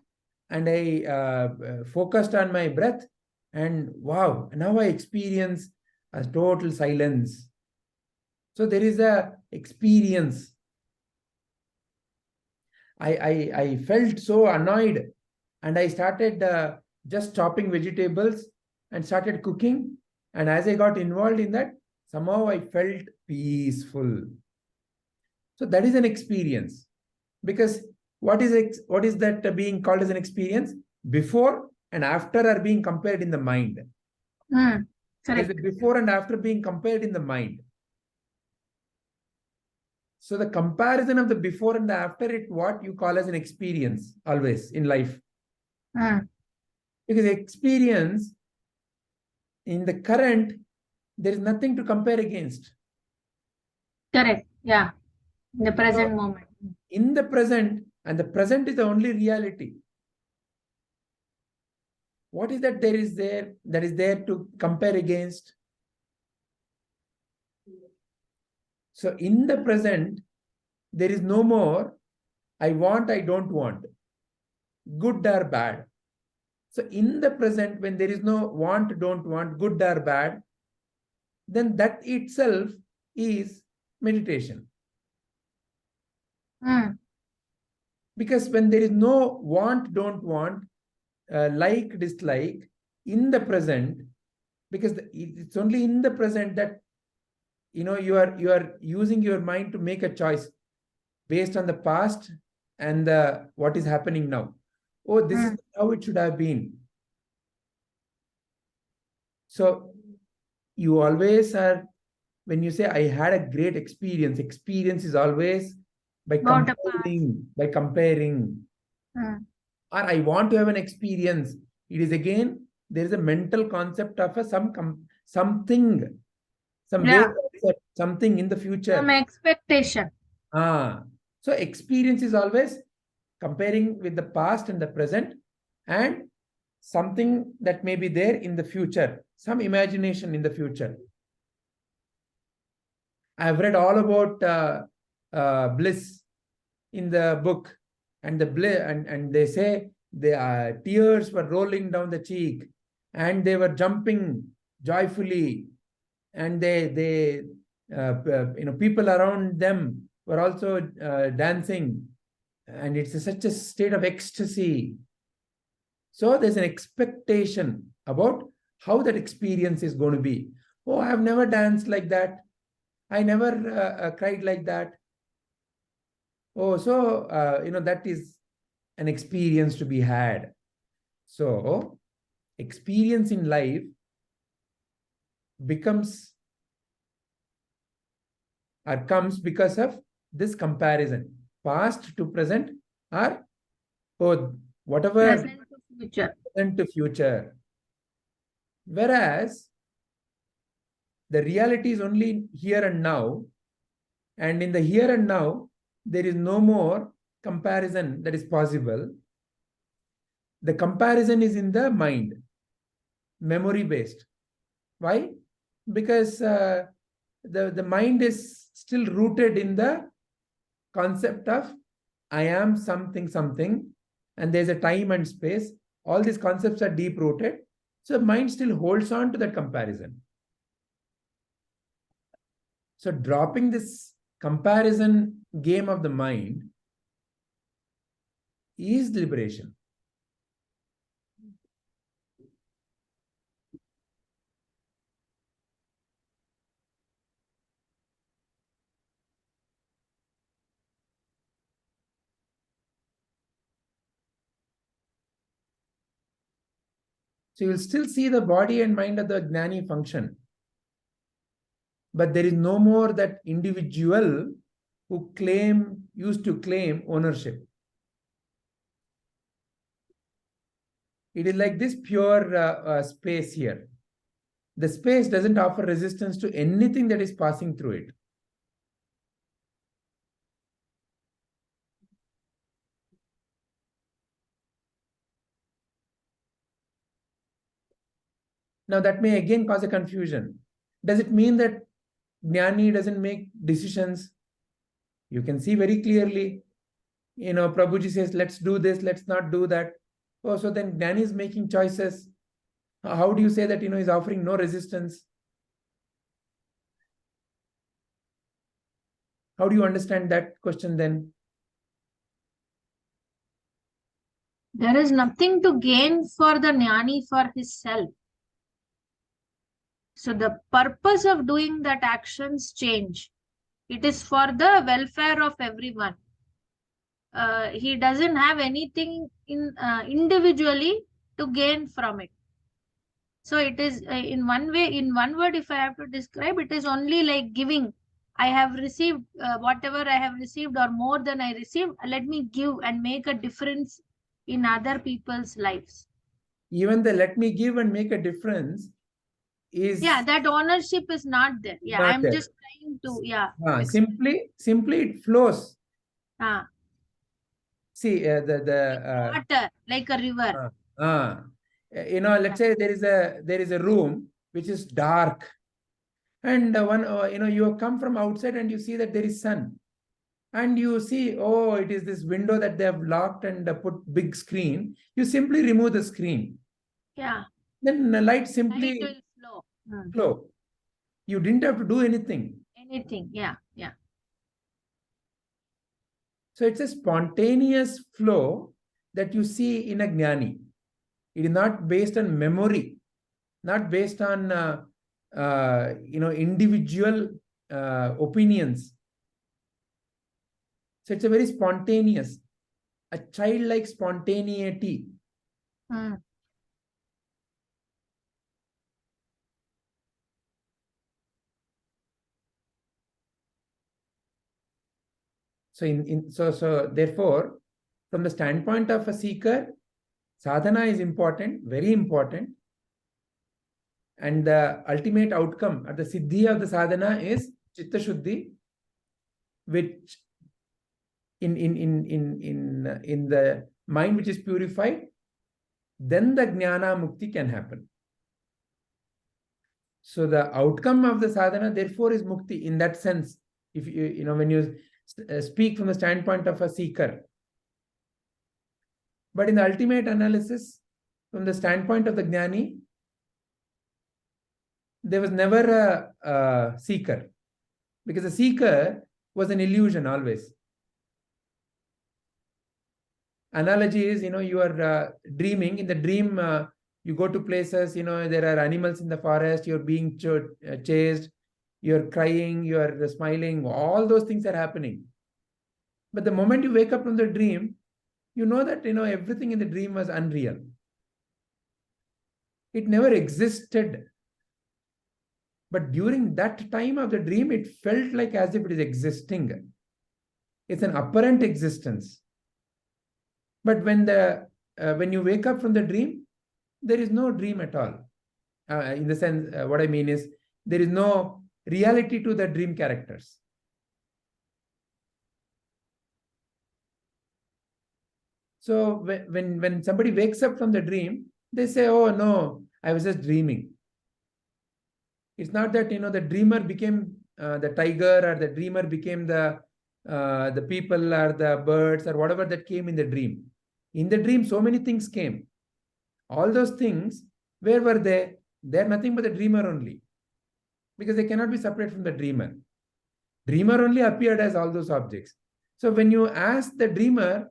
and I focused on my breath, and wow, now I experience a total silence. So there is a experience. I felt so annoyed and I started just chopping vegetables and started cooking. And as I got involved in that, somehow I felt peaceful. So that is an experience. Because what is that being called as an experience? Before and after are being compared in the mind. Is the before and after being compared in the mind. So the comparison of the before and the after, it what you call as an experience always in life. Because experience in the current, there is nothing to compare against. Correct. Yeah. In the present moment. In the present, and the present is the only reality. What is that that is there to compare against? So in the present, there is no more I want, I don't want, good or bad. So in the present, when there is no want, don't want, good or bad, then that itself is meditation. Because when there is no want, don't want, like, dislike, in the present, because it's only in the present that you are using your mind to make a choice based on the past and what is happening now. Oh, this is how it should have been. So you always are, when you say I had a great experience is always by comparing. Or I want to have an experience. It is again, there is a mental concept of something, something in the future. Some expectation. So experience is always comparing with the past and the present and something that may be there in the future, some imagination in the future. I've read all about bliss in the book, and the bliss, and they say the tears were rolling down the cheek, and they were jumping joyfully, and they people around them were also dancing, and it's such a state of ecstasy. So there's an expectation about how that experience is going to be. Oh, I have never danced like that. I never cried like that. Oh, so, that is an experience to be had. So, experience in life becomes or comes because of this comparison, past to present, or whatever Present to future. present to future. Whereas the reality is only here and now, and in the here and now, there is no more comparison that is possible. The comparison is in the mind, memory based. Why? Because the mind is still rooted in the concept of I am something, and there's a time and space. All these concepts are deep rooted. So mind still holds on to that comparison. So dropping this comparison game of the mind is liberation. So you'll still see the body and mind of the Jnani function. But there is no more that individual who used to claim ownership. It is like this pure space here. The space doesn't offer resistance to anything that is passing through it. Now that may again cause a confusion. Does it mean that Jnani doesn't make decisions? You can see very clearly, Prabhuji says, let's do this, let's not do that. Oh, so then Jnani is making choices. How do you say that, he's offering no resistance? How do you understand that question then? There is nothing to gain for the Jnani for his self. So the purpose of doing that actions change. It is for the welfare of everyone. He doesn't have anything individually to gain from it. So it is in one word, if I have to describe, it is only like giving. I have received whatever I have received or more than I received. Let me give and make a difference in other people's lives. Even the let me give and make a difference is... Yeah, that ownership is not there. Yeah, I'm there. Just trying to, simply it flows. See, like water, like a river. Let's say there is a room which is dark, and you have come from outside and you see that there is sun, and you see, oh, it is this window that they have locked and put big screen. You simply remove the screen. Yeah. Then the light simply will flow. You didn't have to do anything. Yeah. So it's a spontaneous flow that you see in a Jnani. It is not based on memory, not based on individual opinions. So it's a very spontaneous, a childlike spontaneity. So therefore, from the standpoint of a seeker, sadhana is important, very important. And the ultimate outcome or the siddhi of the sadhana is chitta shuddhi, which in the mind which is purified, then the jnana mukti can happen. So the outcome of the sadhana therefore is mukti in that sense. If when you speak from the standpoint of a seeker. But in the ultimate analysis, from the standpoint of the Jnani, there was never a seeker, because the seeker was an illusion always. Analogy is, you are dreaming. In the dream, you go to places, there are animals in the forest, you're being chased, you're crying, you're smiling, all those things are happening. But the moment you wake up from the dream, you know that everything in the dream was unreal. It never existed. But during that time of the dream, it felt like as if it is existing. It's an apparent existence. But when you wake up from the dream, there is no dream at all. In the sense, what I mean is, there is no reality to the dream characters. So when somebody wakes up from the dream, they say, oh no, I was just dreaming. It's not that, the dreamer became the tiger, or the dreamer became the people or the birds or whatever that came in the dream. In the dream, so many things came. All those things, where were they? They're nothing but the dreamer only, because they cannot be separate from the dreamer. Dreamer only appeared as all those objects. So when you ask the dreamer,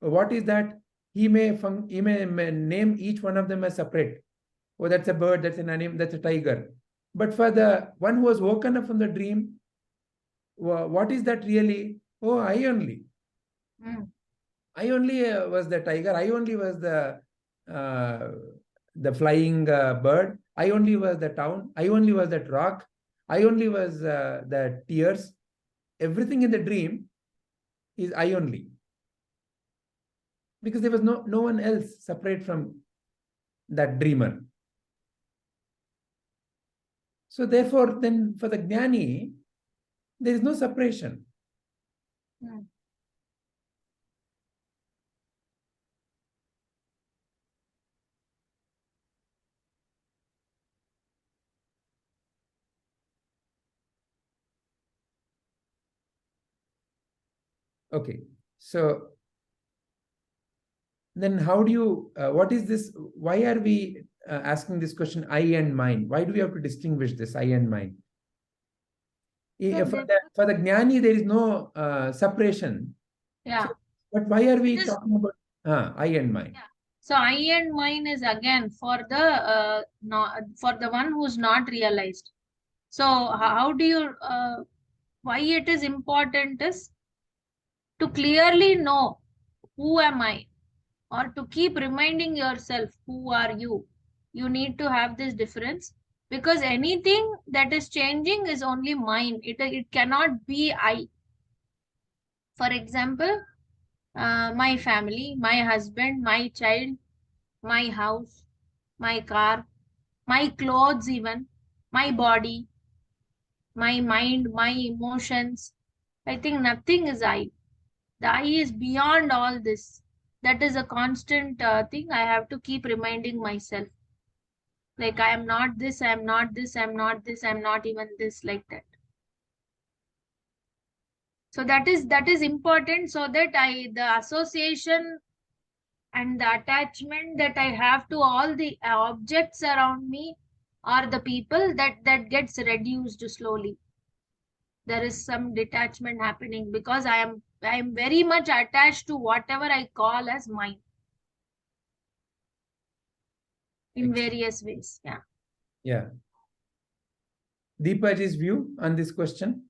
what is that? He may name each one of them as separate. Oh, that's a bird, that's an animal, that's a tiger. But for the one who was woken up from the dream, what is that really? Oh, I only. I only was the tiger. I only was the flying bird. I only was the town. I only was that rock. I only was the tears. Everything in the dream is I only. Because there was no one else separate from that dreamer. So therefore, then for the Jnani, there is no separation. Okay, so then how do you, what is this? Why are we asking this question, I and mine? Why do we have to distinguish this, I and mine? For the Jnani, there is no separation. Yeah. So, but why are we talking about I and mine? Yeah. So I and mine is again for the one who's not realized. So how do you why it is important is to clearly know who am I, or to keep reminding yourself who are you. You need to have this difference, because anything that is changing is only mine. It cannot be I. For example, my family, my husband, my child, my house, my car, my clothes, even my body, my mind, my emotions. I think nothing is I. The I is beyond all this. That is a constant thing I have to keep reminding myself. Like, I am not this, I am not this, I am not this, I am not even this, like that. So that is important, so that the association and the attachment that I have to all the objects around me or the people, that gets reduced slowly. There is some detachment happening, because I am very much attached to whatever I call as mine in various ways. Yeah. Yeah. Deepaji's view on this question?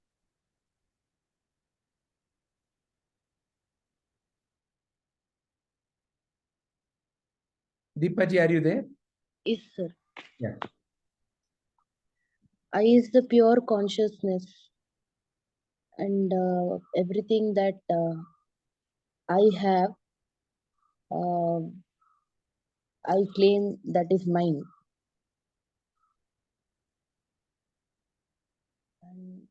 Deepaji, are you there? Yes, sir. Yeah. I is the pure consciousness, and everything that I have, I claim that is mine. And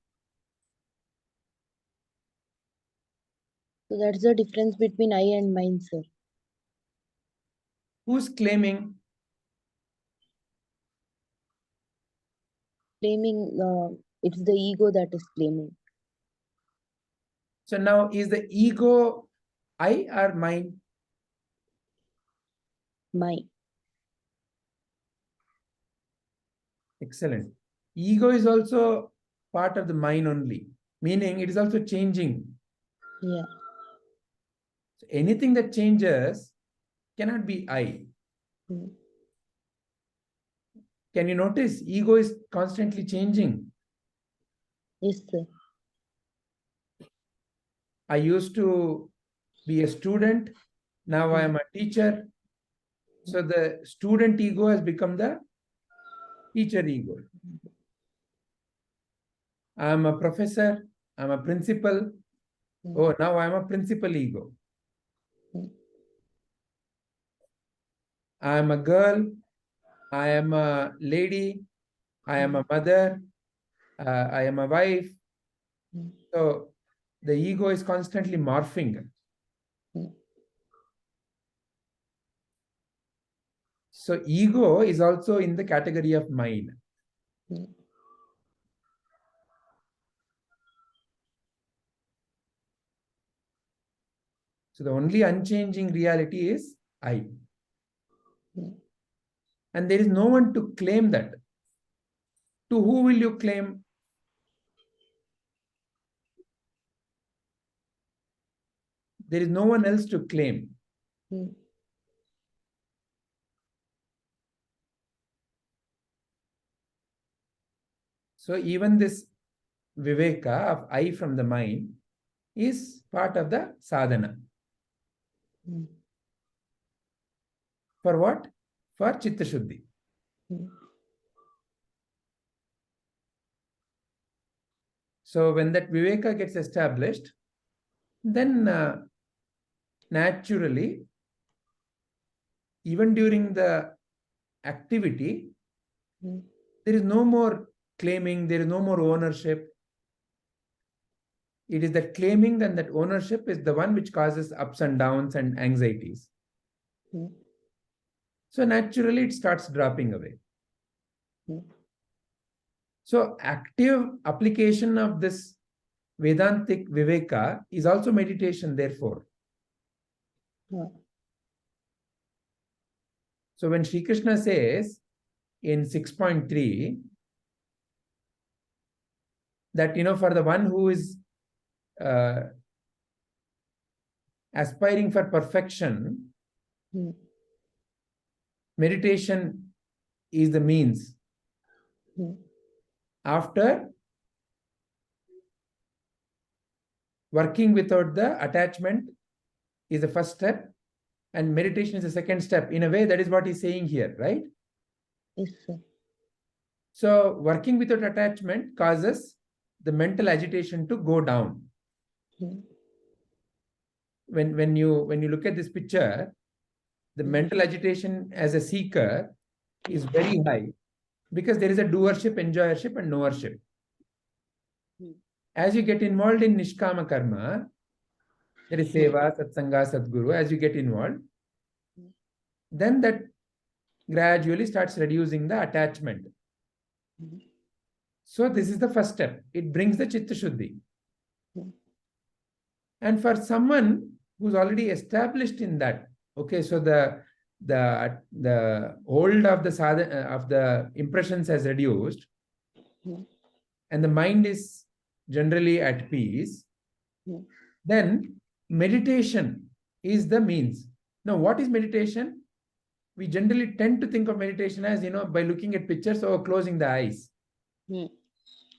so that's the difference between I and mine, sir. Who's claiming? Claiming, it's the ego that is claiming. So now, is the ego I or mine? Mine. Excellent. Ego is also part of the mind only, meaning it is also changing. Yeah. So anything that changes cannot be I. Can you notice? Ego is constantly changing. Yes, sir. I used to be a student. Now I am a teacher. So the student ego has become the teacher ego. I'm a professor, I'm a principal. Oh, now I'm a principal ego. I am a girl, I am a lady, I am a mother, I am a wife. So the ego is constantly morphing. So ego is also in the category of mind. So the only unchanging reality is I. And there is no one to claim that. To who will you claim? There is no one else to claim. So even this viveka of I from the mind is part of the sadhana. For what? For chitta shuddhi. So when that viveka gets established, then naturally, even during the activity, there is no more claiming, there is no more ownership. It is that claiming and that ownership is the one which causes ups and downs and anxieties. So naturally, it starts dropping away. So active application of this Vedantic Viveka is also meditation, therefore. So when Sri Krishna says in 6.3 that, for the one who is aspiring for perfection, meditation is the means. After working without the attachment is the first step, and meditation is the second step. In a way, that is what he's saying here, right? Yes, sir. So working without attachment causes the mental agitation to go down. When you look at this picture, the mental agitation as a seeker is very high because there is a doership, enjoyership, and knowership. As you get involved in nishkama karma, there is seva, satsanga, sadguru. As you get involved, then that gradually starts reducing the attachment. So this is the first step. It brings the chitta shuddhi. And for someone who's already established in that, okay, so the hold of the sadhana, of the impressions has reduced, and the mind is generally at peace, then meditation is the means. Now, what is meditation? We generally tend to think of meditation as, by looking at pictures or closing the eyes.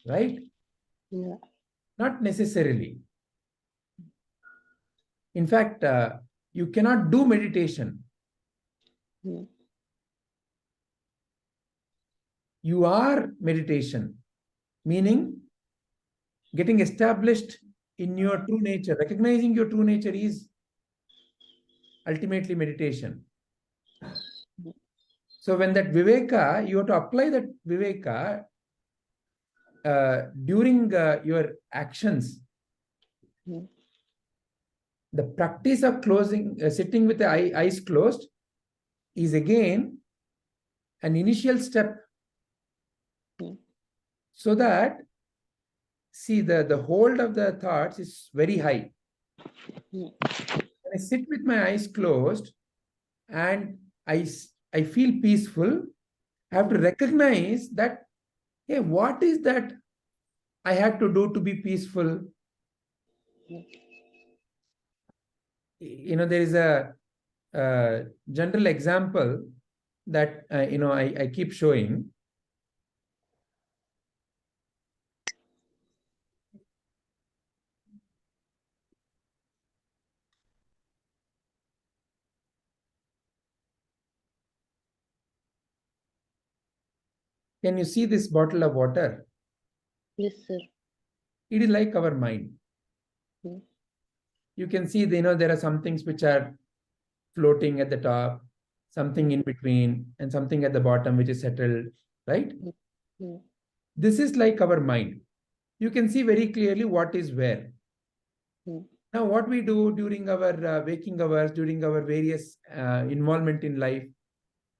Right? Yeah. Not necessarily. In fact, you cannot do meditation. You are meditation, meaning getting established in your true nature. Recognizing your true nature is ultimately meditation. So when that viveka, you have to apply that viveka during your actions. The practice of sitting with the eyes closed is again an initial step, so that, see, the hold of the thoughts is very high. When I sit with my eyes closed and I feel peaceful, I have to recognize that, hey, what is that I had to do to be peaceful? There is a general example that I keep showing. Can you see this bottle of water? Yes, sir. It is like our mind. Hmm. You can see, there are some things which are floating at the top, something in between, and something at the bottom which is settled, right? Hmm. This is like our mind. You can see very clearly what is where. Hmm. Now, what we do during our waking hours, during our various involvement in life,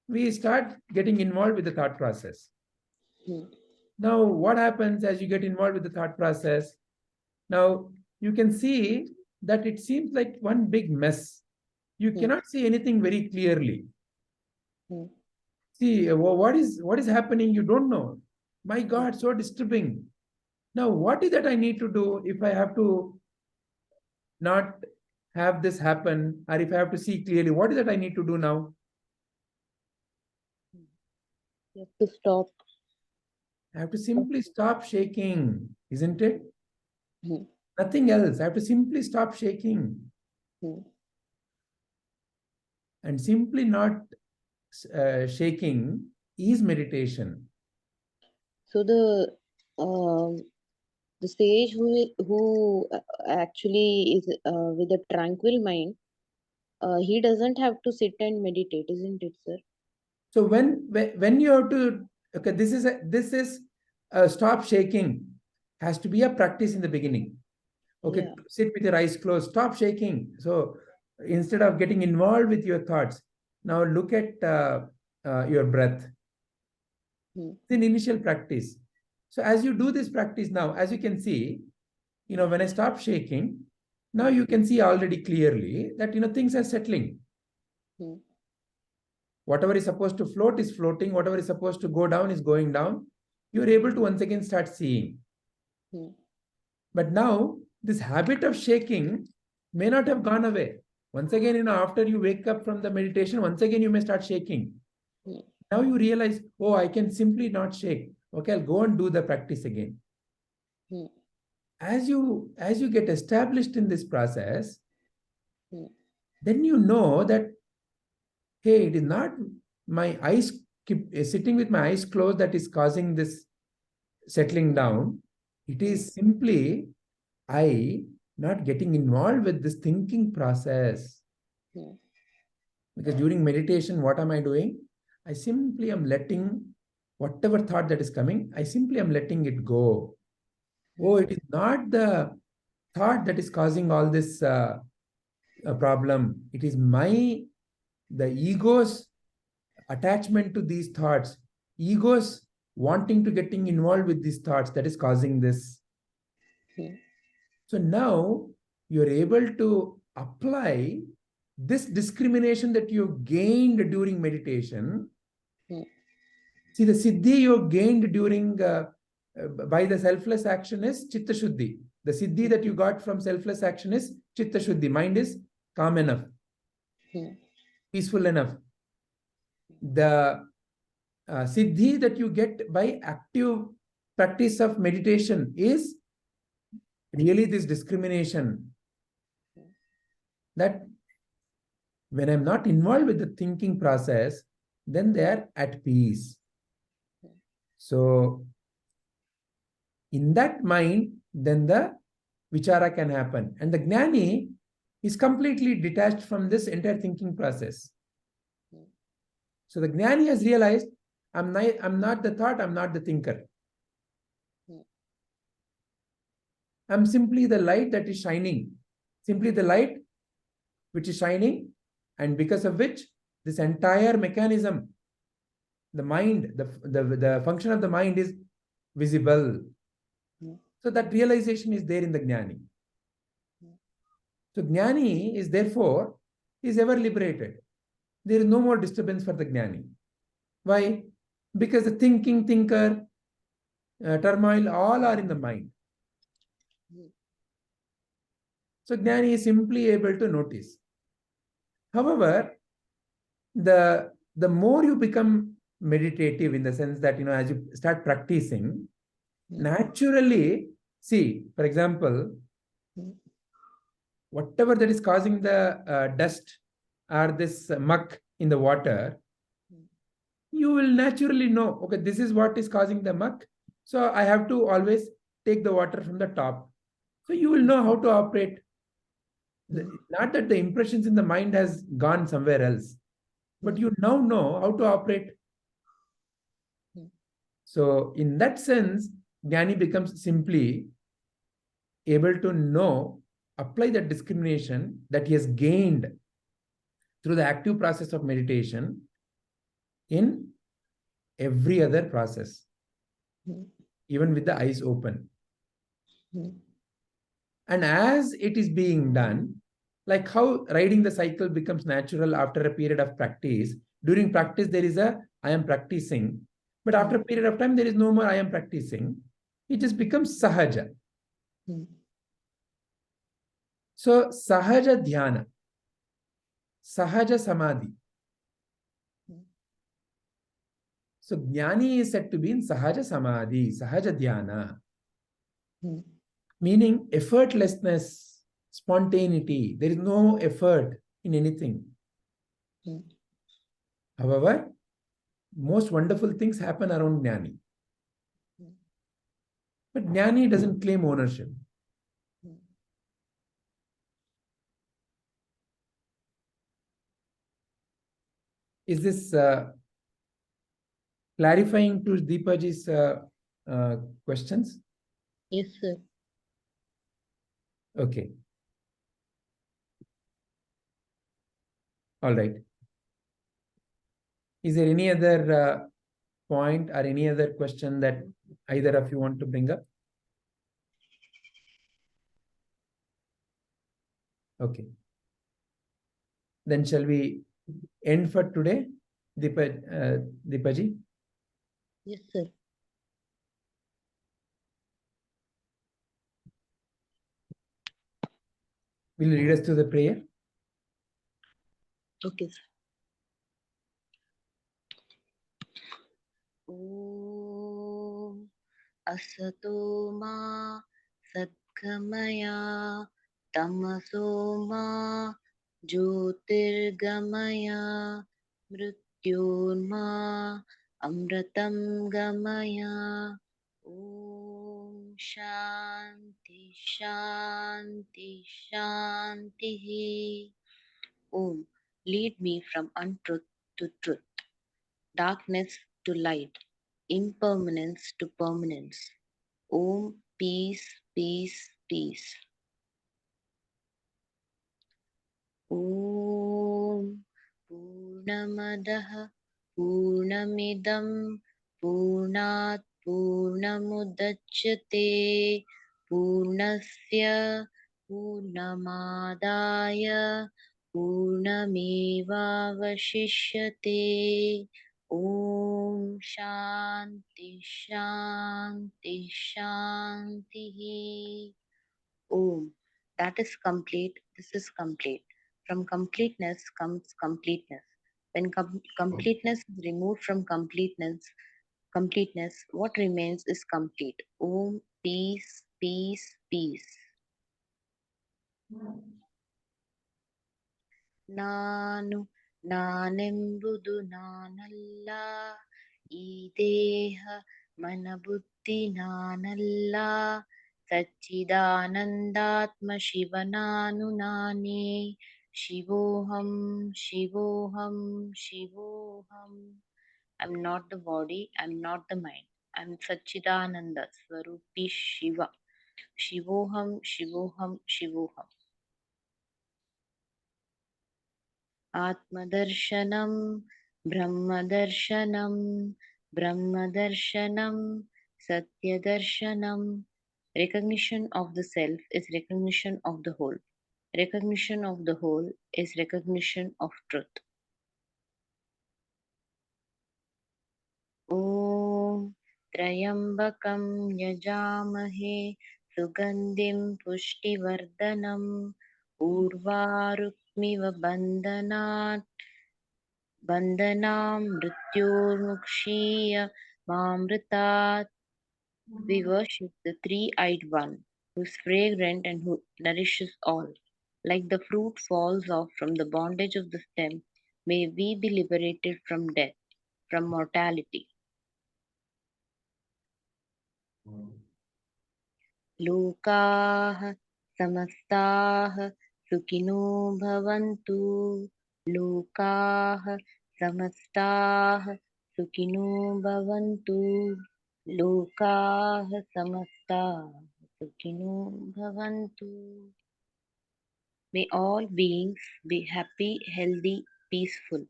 we start getting involved with the thought process. Hmm. Now, what happens as you get involved with the thought process? Now, you can see that it seems like one big mess. You cannot see anything very clearly. Hmm. See, what is happening? You don't know. My God, so disturbing. Now, what is that I need to do if I have to not have this happen, or if I have to see clearly? What is that I need to do now? You have to stop. I have to simply stop shaking, isn't it? Hmm. Nothing else. I have to simply stop shaking Hmm. and simply not shaking is meditation. So the sage who actually is with a tranquil mind, he doesn't have to sit and meditate, isn't it, sir? So when you have to, okay, this is stop shaking has to be a practice in the beginning. Okay, Yeah. sit with your eyes closed, stop shaking. So instead of getting involved with your thoughts, now look at your breath. Hmm. It's an initial practice. So as you do this practice now, as you can see, when I stop shaking, now you can see already clearly that things are settling. Hmm. Whatever is supposed to float is floating. Whatever is supposed to go down is going down. You're able to once again start seeing. Hmm. But now this habit of shaking may not have gone away. Once again, after you wake up from the meditation, once again you may start shaking. Hmm. Now you realize, oh, I can simply not shake. Okay, I'll go and do the practice again. Hmm. As you get established in this process, Hmm. then you know that, hey, it is not my eyes sitting with my eyes closed that is causing this settling down. It is simply I not getting involved with this thinking process. Hmm. Because during meditation, what am I doing? I simply am letting whatever thought that is coming, I simply am letting it go. Oh, it is not the thought that is causing all this problem. It is the ego's attachment to these thoughts, ego's wanting to getting involved with these thoughts that is causing this. Hmm. So now you're able to apply this discrimination that you gained during meditation. Hmm. See, the Siddhi you gained during by the selfless action is Chitta Shuddhi. The Siddhi that you got from selfless action is Chitta Shuddhi. Mind is calm enough, Hmm. peaceful enough. The Siddhi that you get by active practice of meditation is really this discrimination. That when I'm not involved with the thinking process, then they are at peace. So in that mind, then the vichara can happen. And the Jnani is completely detached from this entire thinking process. So the Jnani has realized, I'm not the thought, I'm not the thinker. I'm simply the light that is shining. Simply the light which is shining, and because of which this entire mechanism, the mind, the function of the mind is visible. So that realization is there in the Jnani. So Jnani is therefore ever liberated. There is no more disturbance for the Jnani. Why? Because the thinker, turmoil, all are in the mind. So Jnani is simply able to notice. However, the more you become meditative, in the sense that, as you start practicing, naturally, see, for example, whatever that is causing the dust or this muck in the water, you will naturally know, okay, this is what is causing the muck. So I have to always take the water from the top. So you will know how to operate. Not that the impressions in the mind has gone somewhere else, but you now know how to operate. So in that sense, Jnani becomes simply able to know, apply that discrimination that he has gained through the active process of meditation in every other process, even with the eyes open. And as it is being done, like how riding the cycle becomes natural after a period of practice. During practice, there is a I am practicing, but after a period of time, there is no more I am practicing. It just becomes sahaja. So sahaja dhyana, sahaja samadhi. So jnani is said to be in sahaja samadhi, sahaja dhyana, meaning effortlessness, spontaneity. There is no effort in anything. However, most wonderful things happen around jnani. But jnani doesn't claim ownership. Is this clarifying to Deepaji's questions? Yes, sir. Okay. All right. Is there any other point or any other question that either of you want to bring up? Okay. Then shall we end for today, Deepaji? Yes, sir. Will you lead us to the prayer? Okay, sir. Om Asato Ma Satgamaya Tamaso Ma Jyotirgamaya Mrityorma Amratam Gamaya. Om Shanti Shanti Shanti. Om, lead me from untruth to truth, darkness to light, impermanence to permanence. Om, peace, peace, peace. Om Purnamadaha Purnamidam Purnat Purnamudachyate Purnasya Purnamadaya Purnamevavashishyate. Om Shanti Shanti Shanti. Om. That is complete. This is complete. From completeness comes completeness. When completeness is removed from completeness, what remains is complete. Om, peace, peace, peace. Nanu, nanembudu nanalla, ideha manabuddhi nanalla, Satchidanandatma Shivananu Nani, Shivoham, Shivoham, Shivoham. I'm not the body, I'm not the mind. I'm Satchidananda, Swarupi Shiva. Shivoham, Shivoham, Shivoham. Atmadarshanam, Brahmadarshanam, Brahmadarshanam, Satyadarshanam. Recognition of the self is recognition of the whole. Recognition of the whole is recognition of truth. Om Trayambakam Yajamahe Sugandhim Pushtivardhanam Urvarukmiva Bandhanam Mrityormukshiya Mamritat. We worship the three-eyed one, who is fragrant and who nourishes all. Like the fruit falls off from the bondage of the stem, may we be liberated from death, from mortality. लोकाः समस्ताः सुखिनो भवन्तु। लोकाः समस्ताः सुखिनो भवन्तु। लोकाः समस्ताः सुखिनो भवन्तु. May all beings be happy, healthy, peaceful.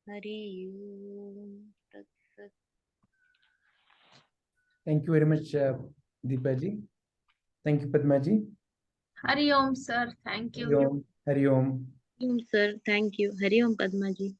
Hari Om Tat Sat. Thank you very much, Deepaji. Thank you, Padmaji. Hari Om, sir. Thank Hari you. Om. Hari Om. Om, sir. Thank you. Hari Om Padmaji.